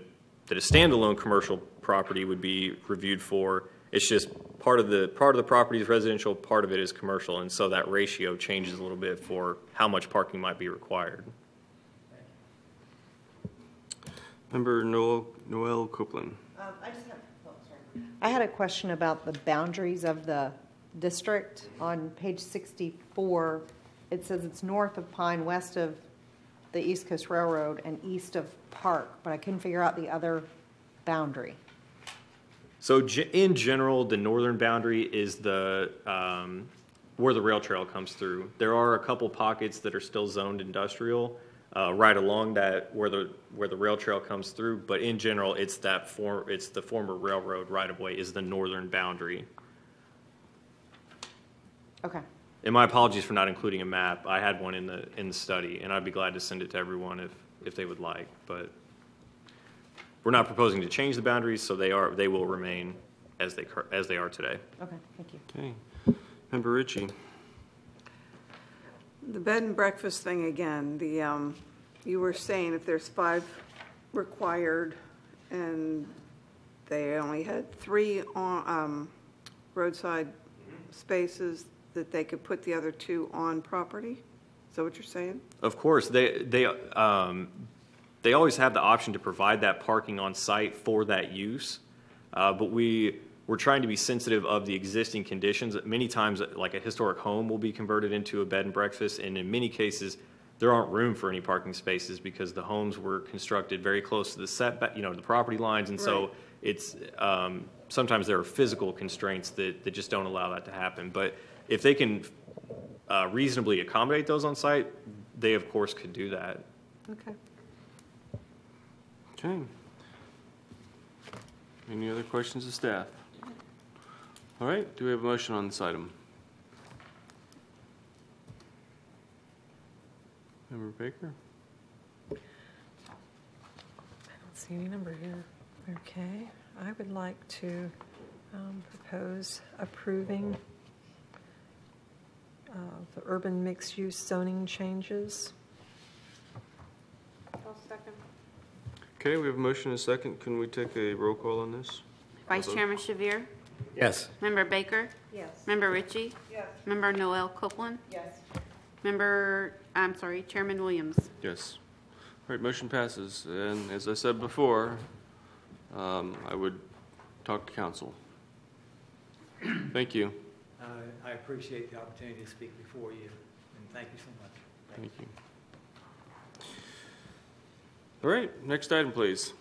standalone commercial property would be reviewed for. It's just part of the property is residential, part of it is commercial, and so that ratio changes a little bit for how much parking might be required. Member Noel Copeland. I had a question about the boundaries of the district. On page 64, it says it's north of Pine, west of the East Coast Railroad, and east of Park, but I couldn't figure out the other boundary. So in general, the northern boundary is where the rail trail comes through. There are a couple pockets that are still zoned industrial, right along that where the rail trail comes through. But in general, it's the former railroad right-of-way is the northern boundary. Okay. And my apologies for not including a map. I had one in the study, and I'd be glad to send it to everyone if they would like. But we're not proposing to change the boundaries, so they will remain as they are today. Okay, thank you. Okay. Member Ritchie. The bed and breakfast thing again, you were saying if there's 5 required and they only had 3 on roadside spaces, that they could put the other 2 on property? Is that what you're saying? Of course, they always have the option to provide that parking on site for that use, but we're trying to be sensitive of the existing conditions. Many times, like a historic home will be converted into a bed and breakfast, and in many cases, there aren't room for any parking spaces because the homes were constructed very close to the setback, the property lines, and so it's sometimes there are physical constraints that just don't allow that to happen. But if they can reasonably accommodate those on site, they of course could do that. Okay. Okay. Any other questions of staff? All right, do we have a motion on this item? Member Baker? I don't see any number here. Okay. I would like to propose approving the urban mixed-use zoning changes. I'll second. Okay, we have a motion and a second. Can we take a roll call on this? Vice Chairman Shavir, Yes. Member Baker, Yes. Member Ritchie, Yes. Member Noel Copeland, Yes. Chairman Williams. Yes. All right, motion passes. And as I said before, I would talk to council. Thank you. I appreciate the opportunity to speak before you, and thank you so much. Thank you. All right, next item, please.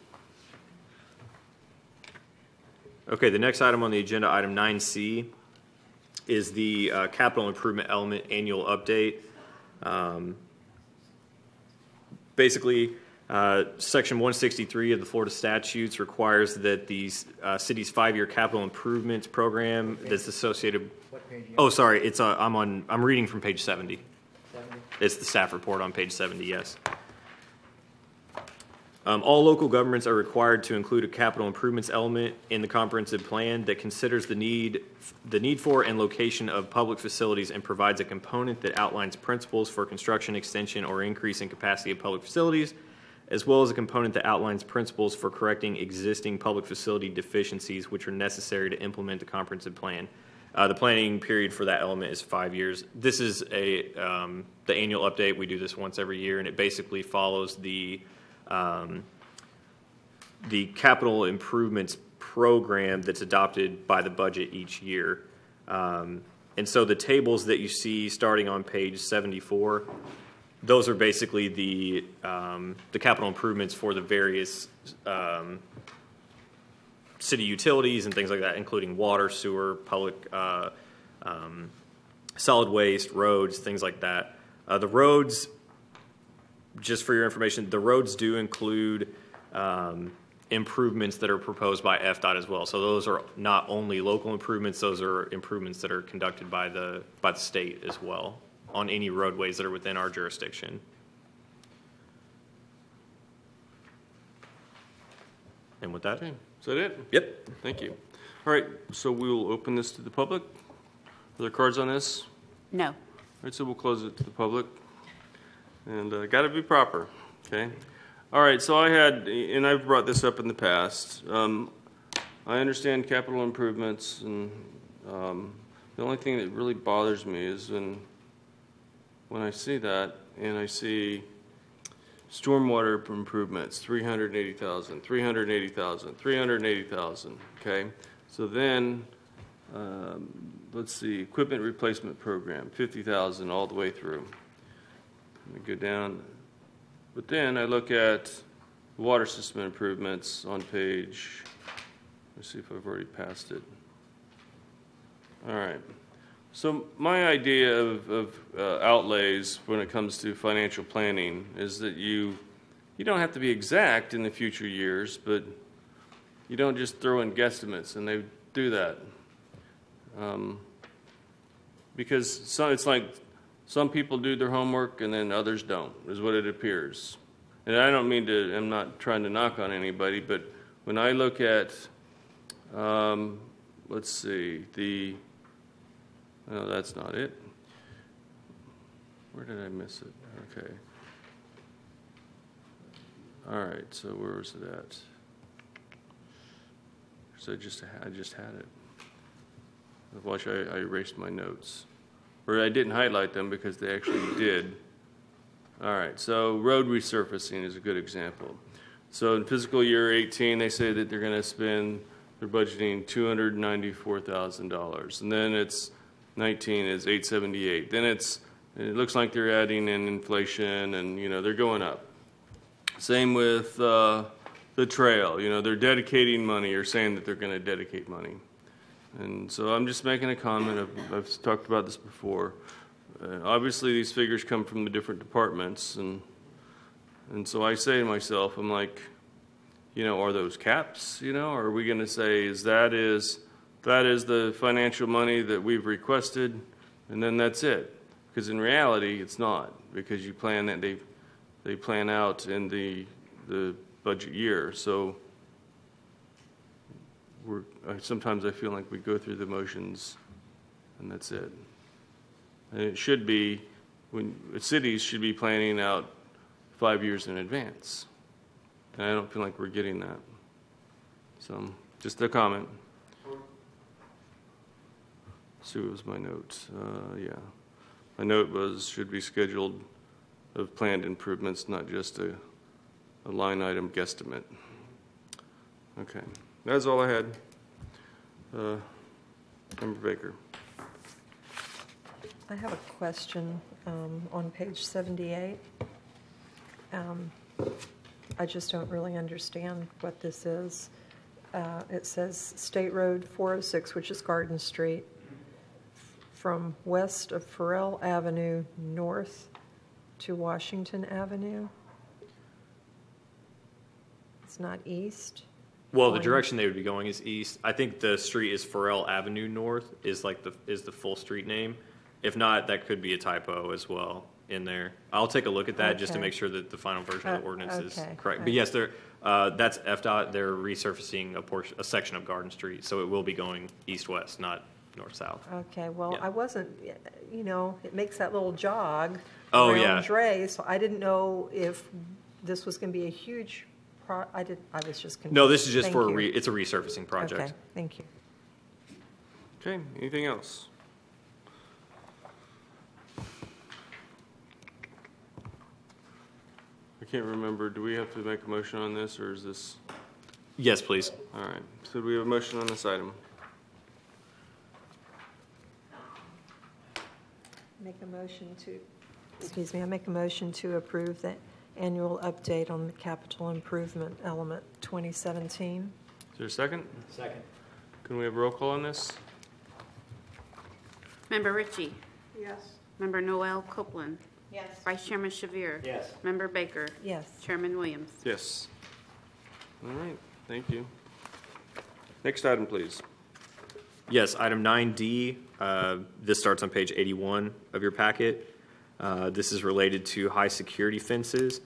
Okay, the next item on the agenda, item 9C, is the capital improvement element annual update. Basically, Section 163 of the Florida statutes requires that the city's 5-year capital improvements program that's associated. What page? Oh, sorry, it's I'm reading from page 70. 70? It's the staff report on page 70. Yes. All local governments are required to include a capital improvements element in the comprehensive plan that considers the need for and location of public facilities and provides a component that outlines principles for construction, extension, or increase in capacity of public facilities, as well as a component that outlines principles for correcting existing public facility deficiencies which are necessary to implement the comprehensive plan. The planning period for that element is 5 years. This is the annual update. We do this once every year, and it basically follows the capital improvements program that's adopted by the budget each year. And so the tables that you see starting on page 74, those are basically the capital improvements for the various city utilities and things like that, including water, sewer, public solid waste, roads, things like that. The roads, just for your information, the roads do include improvements that are proposed by FDOT as well. So those are not only local improvements; those are improvements that are conducted by the state as well on any roadways that are within our jurisdiction. And with that, Okay, is that it? Yep. Thank you. All right, so we will open this to the public. Are there cards on this? No. All right, so we'll close it to the public. And got to be proper, okay? All right, so I had, and I've brought this up in the past, I understand capital improvements, and the only thing that really bothers me is when I see that, and I see stormwater improvements, 380,000, 380,000, 380,000, okay? So then, let's see, equipment replacement program, 50,000 all the way through. Let me go down. But then I look at water system improvements on page, let's see if I've already passed it. All right. So my idea of outlays when it comes to financial planning is that you don't have to be exact in the future years, but you don't just throw in guesstimates, and they do that. Because it's like some people do their homework and then others don't, is what it appears. And I'm not trying to knock on anybody, but when I look at, let's see, no, that's not it. Where did I miss it? Okay. All right, so where was it at? So I just had it. Watch, I erased my notes. Or I didn't highlight them because they actually did. All right, so road resurfacing is a good example. So in fiscal year 18, they say that they're going to they're budgeting $294,000. And then it's 19 is 878. Then it looks like they're adding in inflation and, they're going up. Same with the trail. They're dedicating money or saying that they're going to dedicate money. And so I'm just making a comment. I've talked about this before. Obviously, these figures come from the different departments. And so I say to myself, I'm like, are those caps? Or are we going to say that is the financial money that we've requested, and then that's it? Because in reality, it's not, because you plan that they plan out in the budget year. So sometimes I feel like we go through the motions, and that's it. And it should be, cities should be planning out 5 years in advance. And I don't feel like we're getting that. So, just a comment. See, what was my note? Yeah. My note was, should be scheduled of planned improvements, not just a line item guesstimate. Okay. That's all I had. Member Baker. I have a question on page 78. I just don't really understand what this is. It says State Road 406, which is Garden Street, from west of Farrell Avenue north to Washington Avenue. It's not east. Well, the direction they would be going is east. I think the street is Farrell Avenue North is the full street name. If not, that could be a typo as well in there. I'll take a look at that just to make sure that the final version of the ordinance is correct. But yes, that's FDOT. They're resurfacing a section of Garden Street, so it will be going east-west, not north-south. Okay, well, I wasn't, it makes that little jog Oh, around yeah. Dre, so I didn't know if this was going to be a huge I was just confused. No, this is just Thank you. it's a resurfacing project. Okay, thank you. Okay, anything else? I can't remember. Do we have to make a motion on this, or is this? Yes, please. All right. So do we have a motion on this item? Make a motion to, I make a motion to approve the annual update on the capital improvement element 2017. Is there a second? Second. Can we have a roll call on this? Member Ritchie. Yes. Member Noel Copeland. Yes. Vice Chairman Shavir. Yes. Member Baker. Yes. Chairman Williams. Yes. All right. Thank you. Next item, please. Yes, item 9D. This starts on page 81 of your packet. This is related to high security fences.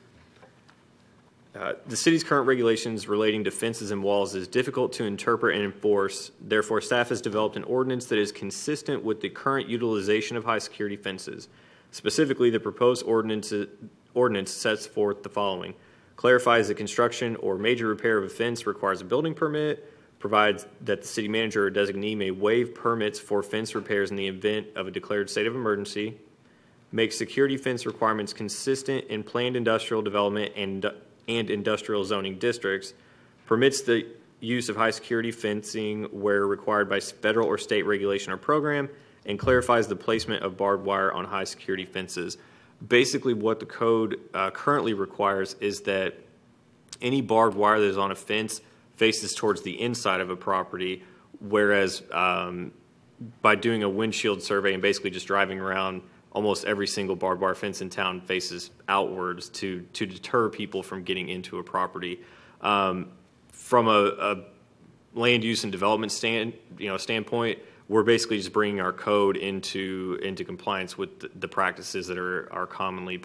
The city's current regulations relating to fences and walls is difficult to interpret and enforce. Therefore, staff has developed an ordinance that is consistent with the current utilization of high security fences. Specifically, the proposed ordinance sets forth the following: clarifies the construction or major repair of a fence requires a building permit, provides that the city manager or designee may waive permits for fence repairs in the event of a declared state of emergency, makes security fence requirements consistent in planned industrial development and industrial zoning districts, permits the use of high security fencing where required by federal or state regulation or program, and clarifies the placement of barbed wire on high security fences. Basically, what the code currently requires is that any barbed wire that is on a fence faces towards the inside of a property, whereas by doing a windshield survey and basically just driving around, almost every single barbed wire fence in town faces outwards to deter people from getting into a property. From a land use and development standpoint, we're basically just bringing our code into compliance with the practices that are commonly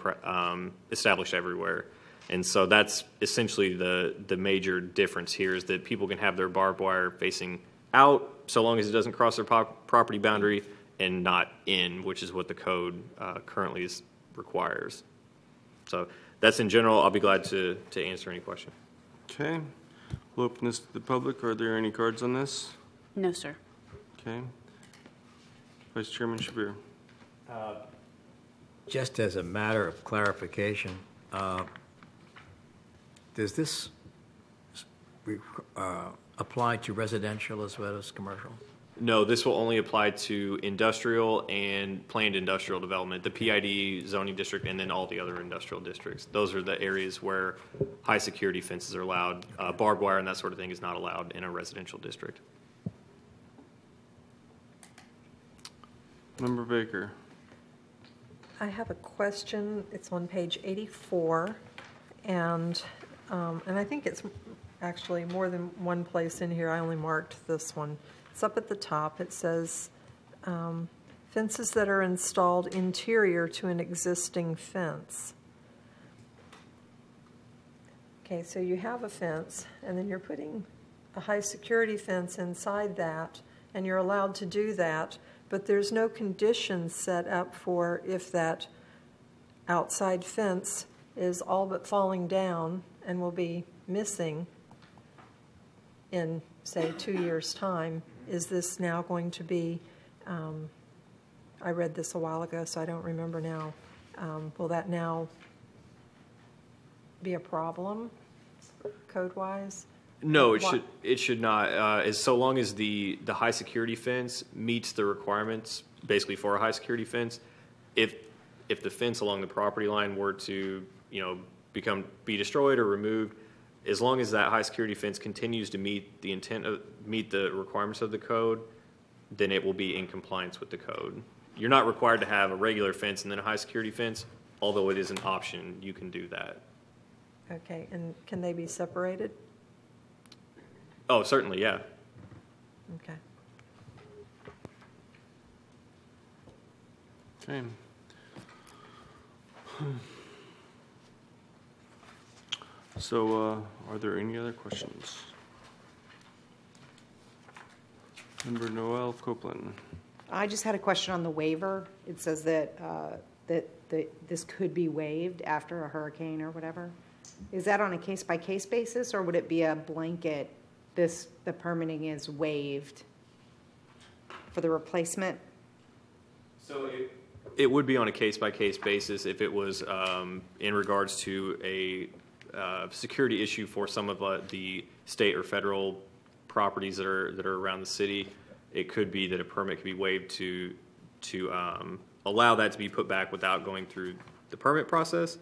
established everywhere. And so that's essentially the major difference here, is that people can have their barbed wire facing out so long as it doesn't cross their property boundary, and not in, which is what the code currently requires. So that's in general. I'll be glad to answer any question. Okay. We'll open this to the public. Are there any cards on this? No, sir. Okay. Vice Chairman Shabir. Just as a matter of clarification, does this apply to residential as well as commercial? No, this will only apply to industrial and planned industrial development, the PID zoning district, and then all the other industrial districts. Those are the areas where high security fences are allowed. Barbed wire and that sort of thing is not allowed in a residential district. Member Baker. I have a question. It's on page 84, and I think it's actually more than one place in here. I only marked this one. It's up at the top. It says fences that are installed interior to an existing fence. Okay, so you have a fence, and then you're putting a high security fence inside that, and you're allowed to do that, but there's no conditions set up for if that outside fence is all but falling down and will be missing in, say, 2 years' time. Is this now going to be, I read this a while ago, so I don't remember now. Will that now be a problem, code-wise? No, it should not. As so long as the high security fence meets the requirements, basically for a high security fence. If the fence along the property line were to be destroyed or removed, as long as that high security fence continues to meet the requirements of the code, then it will be in compliance with the code. You're not required to have a regular fence and then a high security fence, although it is an option. You can do that. Okay, and can they be separated? Oh, certainly, yeah. Okay. Okay. So, are there any other questions? Member Noel Copeland. I just had a question on the waiver. It says that this could be waived after a hurricane or whatever. Is that on a case-by-case basis, or would it be a blanket, the permitting is waived for the replacement? So it would be on a case-by-case basis if it was in regards to a security issue for some of the state or federal properties that are around the city. It could be that a permit could be waived to allow that to be put back without going through the permit process.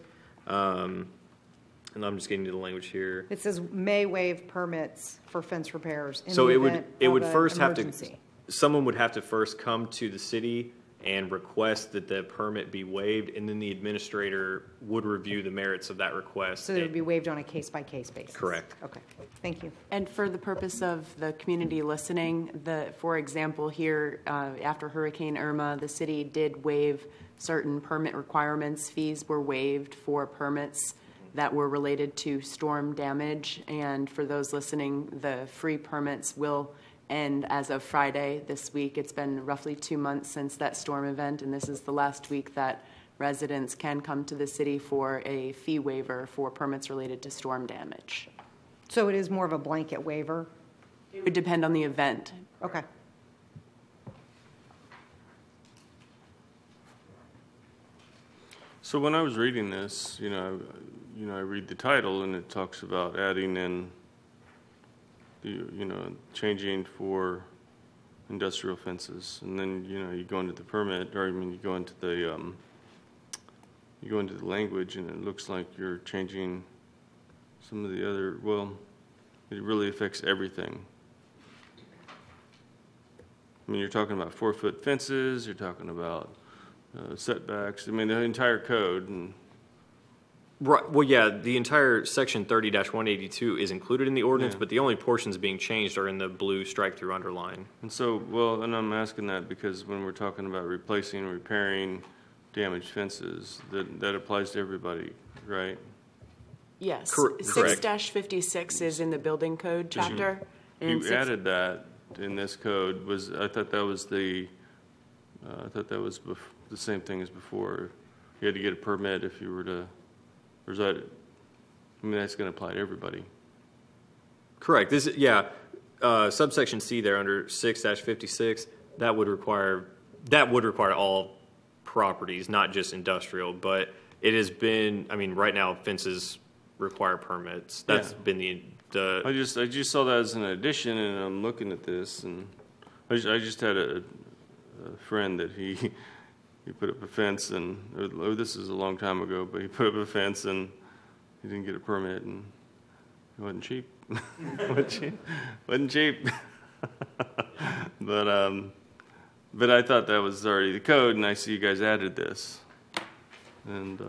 And I'm just getting to the language here. It says may waive permits for fence repairs in So the it event would of first an have to, emergency. someone would have to first come to the city and request that the permit be waived, and then the administrator would review the merits of that request. So it would be waived on a case-by-case basis? Correct. Okay, thank you. And for the purpose of the community listening, for example, here after Hurricane Irma, the city did waive certain permit requirements. Fees were waived for permits that were related to storm damage. And for those listening, the free permits will end as of Friday this week. It's been roughly 2 months since that storm event, and this is the last week that residents can come to the city for a fee waiver for permits related to storm damage. So it is more of a blanket waiver? It would depend on the event. Okay. So when I was reading this, I read the title and it talks about adding in, changing for industrial fences, and then you go into the permit, or you go into the language, and it looks like you're changing some of the other. Well, it really affects everything. I mean, you're talking about 4-foot fences, you're talking about setbacks, I mean, the entire code, and Right. Well, yeah, the entire section 30-182 is included in the ordinance, Yeah. but the only portions being changed are in the blue strike through underline. And so, well, and I'm asking that because when we're talking about replacing and repairing damaged fences, that applies to everybody, right? Yes. Correct. 6-56 is in the building code chapter. and You six- added that in this code, I thought that was the same thing as before. You had to get a permit if you were to, or is that, I mean, that's going to apply to everybody. Correct. This, subsection C there under 6-56, that would require all properties, not just industrial, but it has been, I mean, right now fences require permits. That's been the I just saw that as an addition, and I'm looking at this, and I just had a friend that he put up a fence, and this is a long time ago, but he put up a fence and he didn't get a permit, and it wasn't cheap. wasn't cheap. But I thought that was already the code, and I see you guys added this, and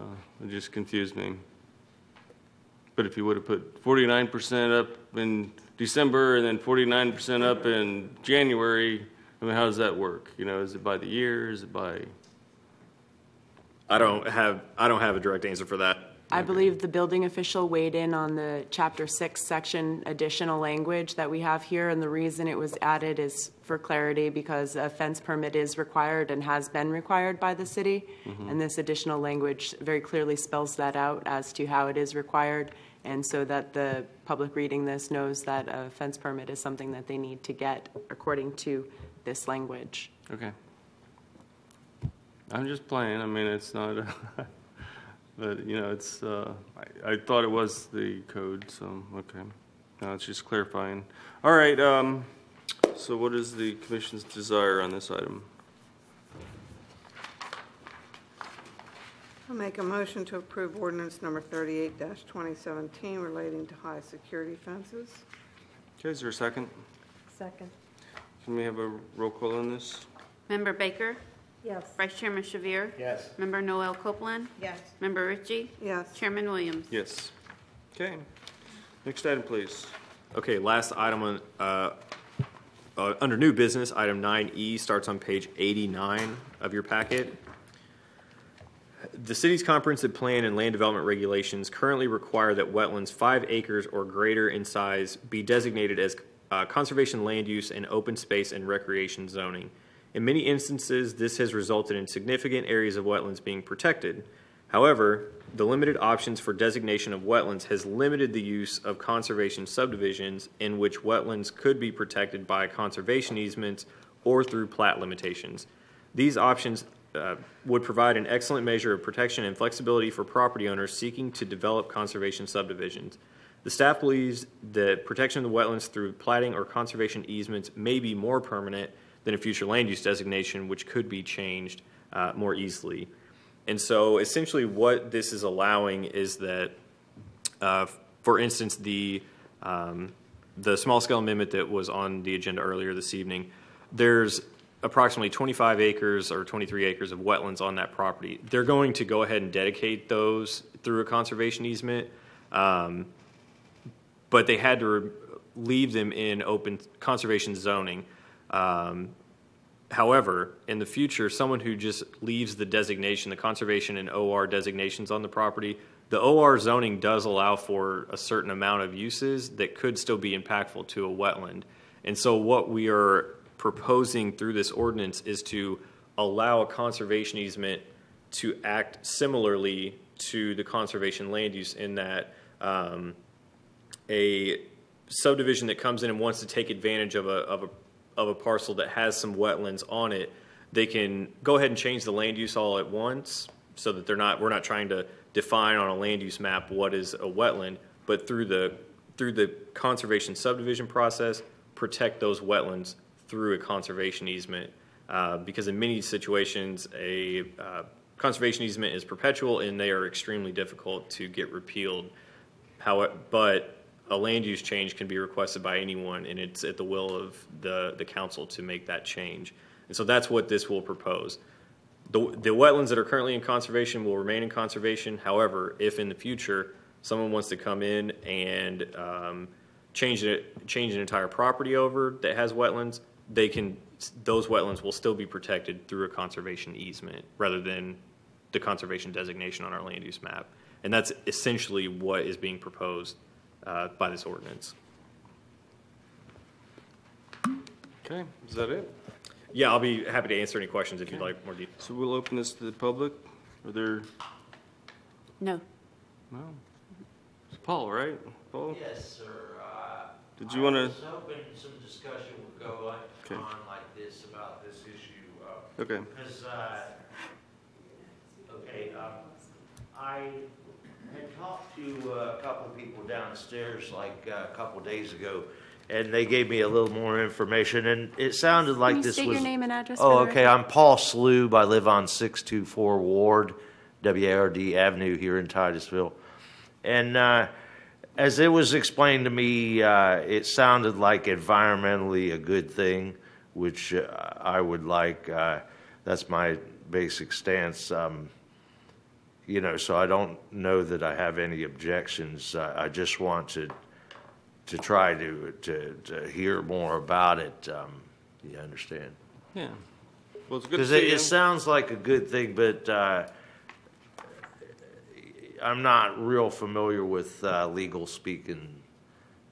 it just confused me. But if you would have put 49% up in December and then 49% up in January, I mean, how does that work? You know, is it by the year? Is it by? I don't have a direct answer for that. I believe the building official weighed in on the Chapter 6 section additional language that we have here, and the reason it was added is for clarity because a fence permit is required and has been required by the city, and this additional language very clearly spells that out as to how it is required, and so that the public reading this knows that a fence permit is something that they need to get according to this language. Okay. I'm just playing. I mean, it's not, but you know, it's. I thought it was the code, so okay. Now it's just clarifying. All right. So, what is the commission's desire on this item? I'll make a motion to approve ordinance number 38-2017 relating to high security fences. Okay, is there a second? Second. Can we have a roll call on this? Member Baker? Yes. Vice Chairman Shavir? Yes. Member Noel Copeland? Yes. Member Ritchie? Yes. Chairman Williams? Yes. Okay. Next item, please. Okay, last item on under new business, item 9E starts on page 89 of your packet. The city's comprehensive plan and land development regulations currently require that wetlands 5 acres or greater in size be designated as conservation land use and open space and recreation zoning. In many instances, this has resulted in significant areas of wetlands being protected. However, the limited options for designation of wetlands has limited the use of conservation subdivisions in which wetlands could be protected by conservation easements or through plat limitations. These options would provide an excellent measure of protection and flexibility for property owners seeking to develop conservation subdivisions. The staff believes that protection of the wetlands through platting or conservation easements may be more permanent than a future land use designation, which could be changed more easily. And so essentially what this is allowing is that, for instance, the small scale amendment that was on the agenda earlier this evening, there's approximately 25 acres or 23 acres of wetlands on that property. They're going to go ahead and dedicate those through a conservation easement, but they had to leave them in open conservation zoning. However, in the future, someone who just leaves the designation, the conservation and OR designations on the property, the OR zoning does allow for a certain amount of uses that could still be impactful to a wetland. And so what we are proposing through this ordinance is to allow a conservation easement to act similarly to the conservation land use in that a subdivision that comes in and wants to take advantage of a parcel that has some wetlands on it, they can go ahead and change the land use all at once so that we're not trying to define on a land use map what is a wetland, but through the conservation subdivision process, protect those wetlands through a conservation easement. Because in many situations, a conservation easement is perpetual and they are extremely difficult to get repealed. But a land use change can be requested by anyone, and it's at the will of the council to make that change. And so that's what this will propose. The wetlands that are currently in conservation will remain in conservation. However, if in the future someone wants to come in and change an entire property over that has wetlands, those wetlands will still be protected through a conservation easement rather than the conservation designation on our land use map. And that's essentially what is being proposed by this ordinance. Okay, is that it? Yeah, I'll be happy to answer any questions if you'd like more details. So we'll open this to the public. Are there? No. No. It's Paul, right? Paul? Yes, sir. Did you want to? I was hoping some discussion would go on like this about this issue. Okay. Because, I had talked to a couple of people downstairs like a couple of days ago, and they gave me a little more information, and it sounded like Can you this state was. your name and address? Oh, for the okay. record? I'm Paul Sloob. I live on 624 Ward, WARD Avenue here in Titusville, and as it was explained to me, it sounded like environmentally a good thing, which I would like. That's my basic stance. So I don't know that I have any objections. I just want to try to hear more about it. You understand? Yeah. Well, it's good to because see you. it sounds like a good thing, but I'm not real familiar with legal speaking.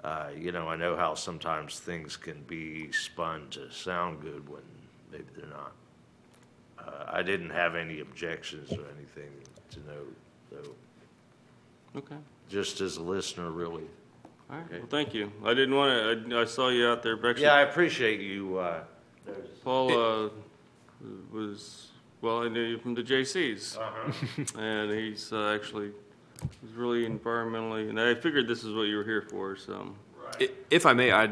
I know how sometimes things can be spun to sound good when maybe they're not. I didn't have any objections or anything to know, though. Okay. Just as a listener, really. All right. Well, thank you. I didn't want to. I saw you out there, Brexit. Yeah, I appreciate you. Paul was I knew you from the JCs, and he's actually was really environmentally. And I figured this is what you were here for. So, if I may, I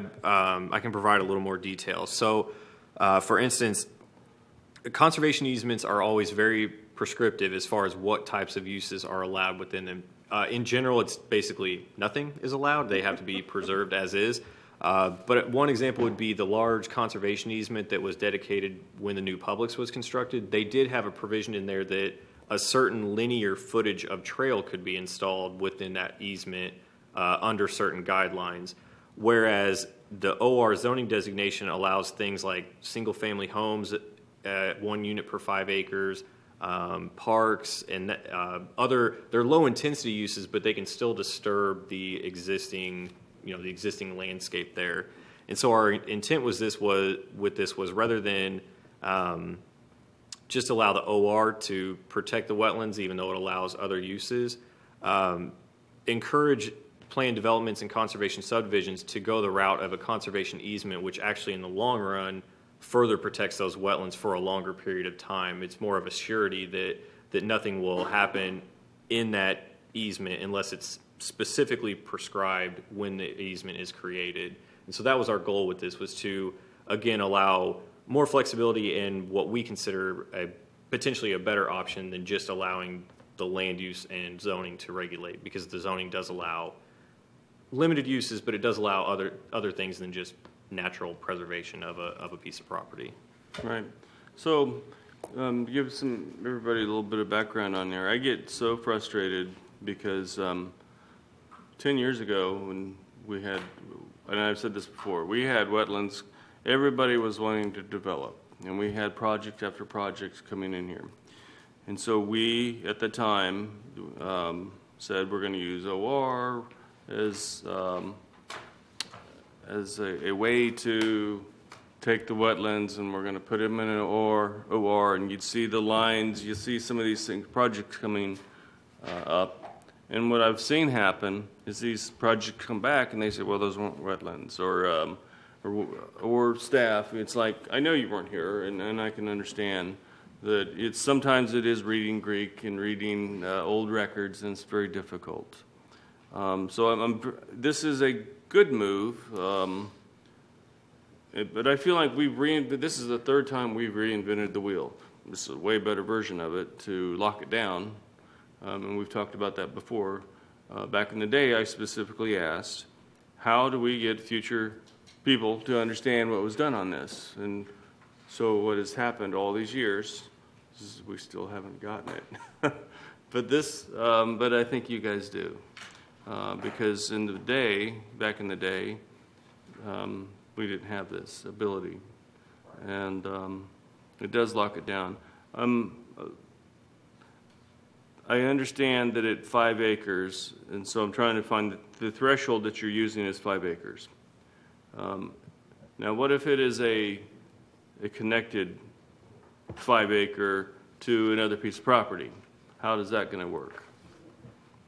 can provide a little more detail. So, for instance, conservation easements are always very prescriptive as far as what types of uses are allowed within them. In general, it's basically nothing is allowed. They have to be preserved as is. But one example would be the large conservation easement that was dedicated when the new Publix was constructed. They did have a provision in there that a certain linear footage of trail could be installed within that easement under certain guidelines, whereas the OR zoning designation allows things like single-family homes at 1 unit per 5 acres, parks, and they're low-intensity uses, but they can still disturb the existing landscape there. And so our intent with this was rather than just allow the OR to protect the wetlands, even though it allows other uses, encourage planned developments and conservation subdivisions to go the route of a conservation easement, which actually in the long run further protects those wetlands for a longer period of time. It's more of a surety that nothing will happen in that easement unless it's specifically prescribed when the easement is created. And so that was our goal with this, was to, again, allow more flexibility in what we consider potentially a better option than just allowing the land use and zoning to regulate, because the zoning does allow limited uses, but it does allow other things than just natural preservation of a piece of property. Right. So, give everybody a little bit of background on there. I get so frustrated because 10 years ago when we had, and I've said this before, we had wetlands. Everybody was wanting to develop, and we had project after project coming in here. And so we, at the time, said we're going to use OR as a way to take the wetlands, and we're going to put them in an OR, and you'd see the lines, you see some of these things, projects coming up. And what I've seen happen is these projects come back and they say, well, those weren't wetlands, or staff. It's like, I know you weren't here, and I can understand that sometimes it is reading Greek and reading old records, and it's very difficult. So this is a good move, but I feel like this is the third time we've reinvented the wheel. This is a way better version of it to lock it down, and we've talked about that before. Back in the day, I specifically asked how do we get future people to understand what was done on this? And so what has happened all these years is we still haven't gotten it. But I think you guys do. Because back in the day, we didn't have this ability. And it does lock it down. I understand that at 5 acres, and so I'm trying to find the threshold that you're using is 5 acres. Now, what if it is a connected 5 acre to another piece of property? How is that going to work?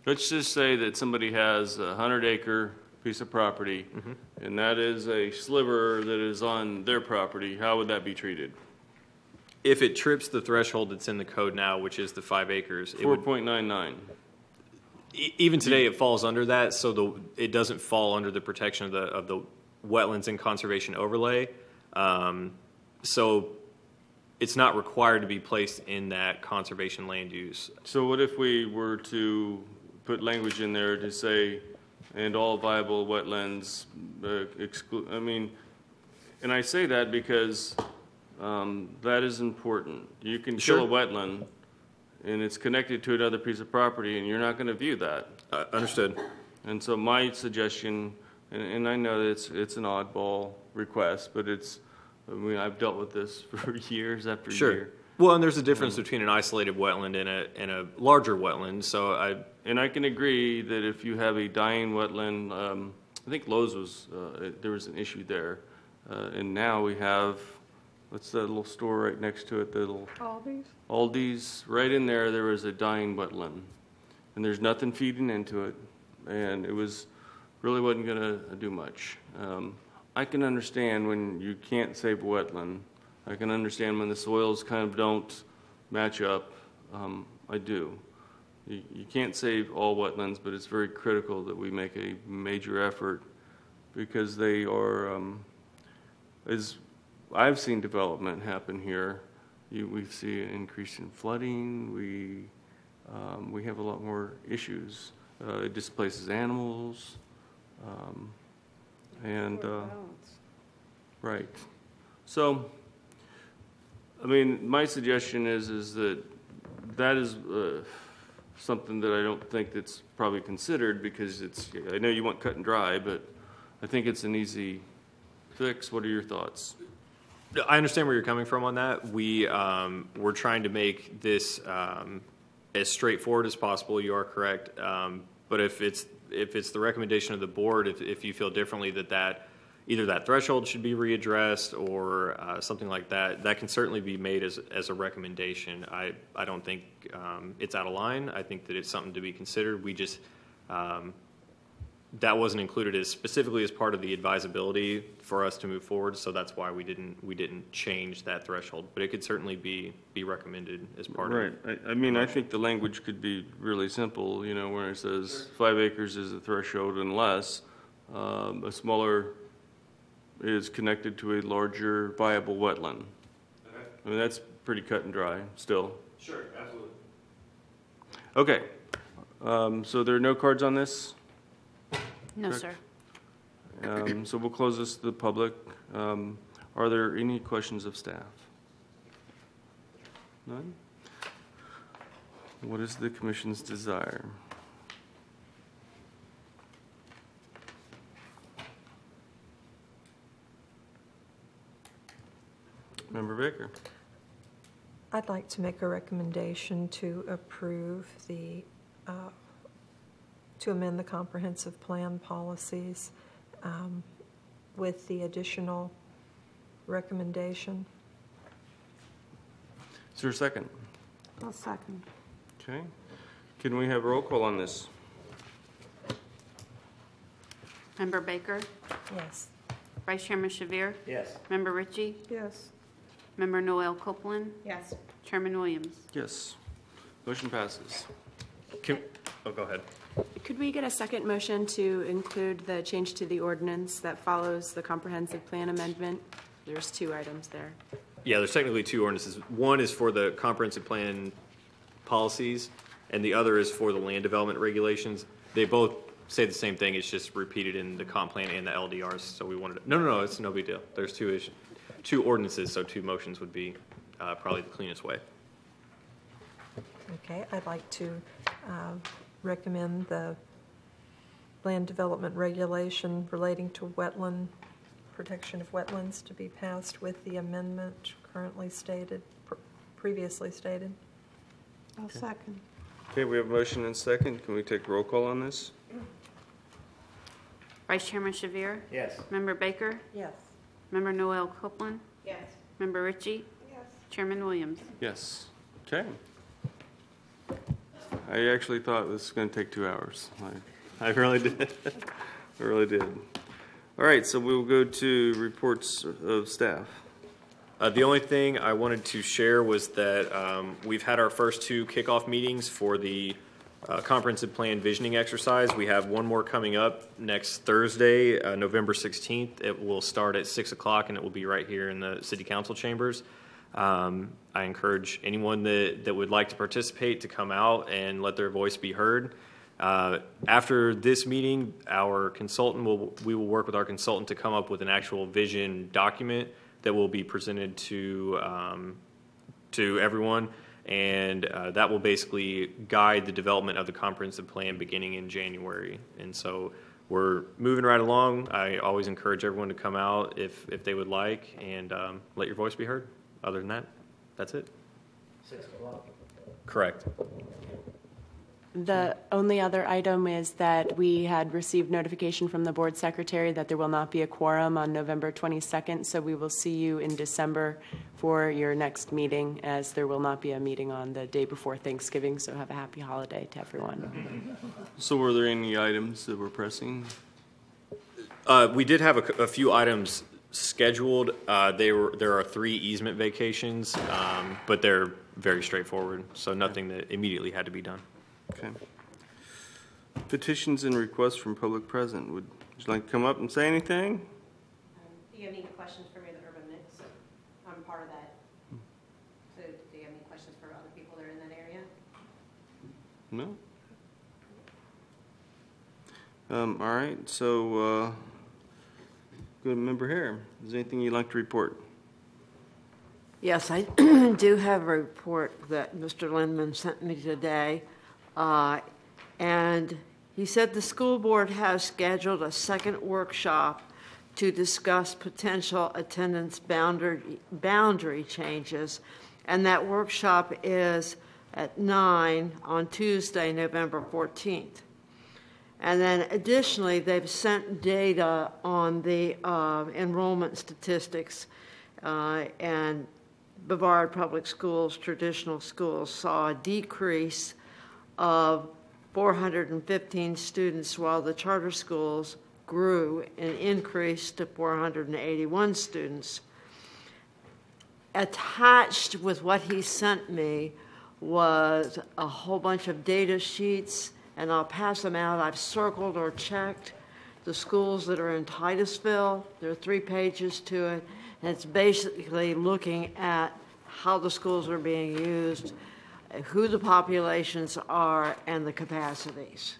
Let's just say that somebody has a 100-acre piece of property, and that is a sliver that is on their property. How would that be treated? If it trips the threshold that's in the code now, which is the 5 acres, 4.99. Even today, it falls under that, so it doesn't fall under the protection of the wetlands and conservation overlay. So it's not required to be placed in that conservation land use. So what if we were to put language in there to say, and all viable wetlands exclude? I mean, and I say that because that is important. You can kill a wetland, and it's connected to another piece of property, and you're not going to view that. Understood. And so my suggestion, and I know that it's an oddball request, but I mean, I've dealt with this for years after year. Well, and there's a difference between an isolated wetland and a larger wetland. So I can agree that if you have a dying wetland, I think Lowe's there was an issue there, and now we have, what's that little store right next to it? The little Aldi's. Right in there, there was a dying wetland, and there's nothing feeding into it, and it really wasn't going to do much. I can understand when you can't save a wetland. I can understand when the soils kind of don't match up. I do. You can't save all wetlands, but it's very critical that we make a major effort because they are, as I've seen development happen here, we see an increase in flooding. We have a lot more issues. It displaces animals. Right. So, I mean, my suggestion is that is something that I don't think that's probably considered because I know you want cut and dry, but I think it's an easy fix. What are your thoughts? I understand where you're coming from on that. We're trying to make this as straightforward as possible. You are correct. But if it's the recommendation of the board, if you feel differently that either that threshold should be readdressed or something like that, that can certainly be made as a recommendation. I don't think it's out of line. I think that it's something to be considered. We just that wasn't included specifically as part of the advisability for us to move forward, so that's why we didn't change that threshold. But it could certainly be recommended as part of it. Right. I mean, I think the language could be really simple, where it says 5 acres is the threshold unless a smaller is connected to a larger viable wetland. Okay. I mean, that's pretty cut and dry still. Sure, absolutely. Okay. So there are no cards on this? No, Correct? sir. So we'll close this to the public. Are there any questions of staff? None? What is the commission's desire? Member Baker. I'd like to make a recommendation to approve to amend the comprehensive plan policies with the additional recommendation. Is there a second? I'll second. Okay. Can we have roll call on this? Member Baker? Yes. Vice Chairman Shavir? Yes. Member Ritchie? Yes. Member Noel Copeland? Yes. Chairman Williams? Yes. Motion passes. Go ahead. Could we get a second motion to include the change to the ordinance that follows the comprehensive plan amendment? There's 2 items there. Yeah, there's technically 2 ordinances. One is for the comprehensive plan policies, and the other is for the land development regulations. They both say the same thing. It's just repeated in the comp plan and the LDRs. So we wanted to, no, it's no big deal. There's two ordinances, so 2 motions would be probably the cleanest way. Okay, I'd like to recommend the land development regulation relating to protection of wetlands to be passed with the amendment currently stated, previously stated. I'll second. Okay, we have a motion and second. Can we take roll call on this? Vice Chairman Shavir? Yes. Member Baker? Yes. Member Noel Copeland? Yes. Member Ritchie? Yes. Chairman Williams? Yes. Okay. I actually thought this was going to take 2 hours. I really did. I really did. All right, so we will go to reports of staff. The only thing I wanted to share was that we've had our first 2 kickoff meetings for the comprehensive plan visioning exercise. We have one more coming up next Thursday, November 16th. It will start at 6 o'clock and it will be right here in the City Council chambers. I encourage anyone that would like to participate to come out and let their voice be heard. After this meeting, we will work with our consultant to come up with an actual vision document that will be presented to everyone, and that will basically guide the development of the comprehensive plan beginning in January. And so we're moving right along. I always encourage everyone to come out if they would like, and let your voice be heard. Other than that, that's it. 6 o'clock. Correct. The only other item is that we had received notification from the board secretary that there will not be a quorum on November 22nd, so we will see you in December for your next meeting, as there will not be a meeting on the day before Thanksgiving, so have a happy holiday to everyone. So were there any items that were pressing? We did have a few items scheduled. There are 3 easement vacations, but they're very straightforward, so nothing that immediately had to be done. Okay. Petitions and requests from public present. Would you like to come up and say anything? Do you have any questions for me, the urban mix? I'm part of that. So do you have any questions for other people that are in that area? No? All right, so go to Member Hare. Is there anything you'd like to report? Yes, I do have a report that Mr. Lindman sent me today. And he said the school board has scheduled a second workshop to discuss potential attendance boundary changes. And that workshop is at 9 on Tuesday, November 14th. And then additionally, they've sent data on the enrollment statistics, and Brevard Public Schools, traditional schools, saw a decrease of 415 students, while the charter schools grew and increased to 481 students. Attached with what he sent me was a whole bunch of data sheets, and I'll pass them out. I've circled or checked the schools that are in Titusville. There are 3 pages to it, and it's basically looking at how the schools are being used, who the populations are, and the capacities.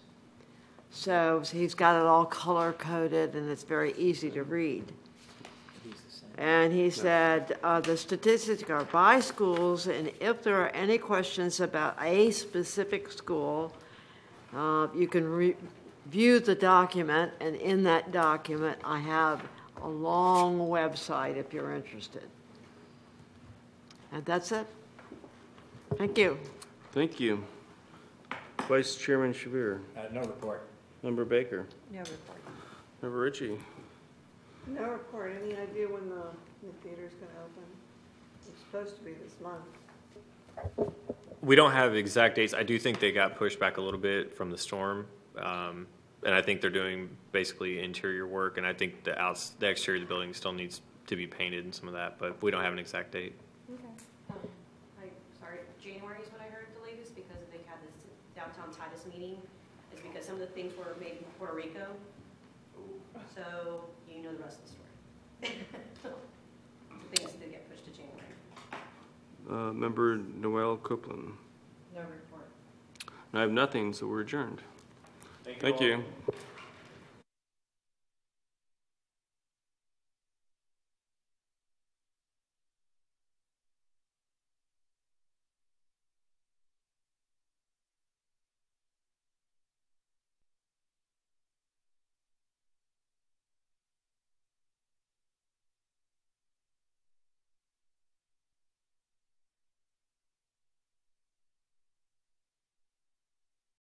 So he's got it all color-coded, and it's very easy to read. And he said the statistics are by schools, and if there are any questions about a specific school, you can review the document, and in that document I have a long website if you're interested. And that's it. Thank you. Thank you. Vice Chairman Shavir. No report. Member Baker. No report. Member Ritchie. No report. Any idea when the theater's going to open? It's supposed to be this month. We don't have exact dates. I do think they got pushed back a little bit from the storm, and I think they're doing basically interior work, and I think the exterior of the building still needs to be painted and some of that, but we don't have an exact date. Okay. Sorry, January is what I heard the latest, because they had this downtown Titus meeting, is because some of the things were made in Puerto Rico. So you know the rest of the story. Things did get pushed to January. Member Noel Copeland. No report. I have nothing, so we're adjourned. Thank you. all.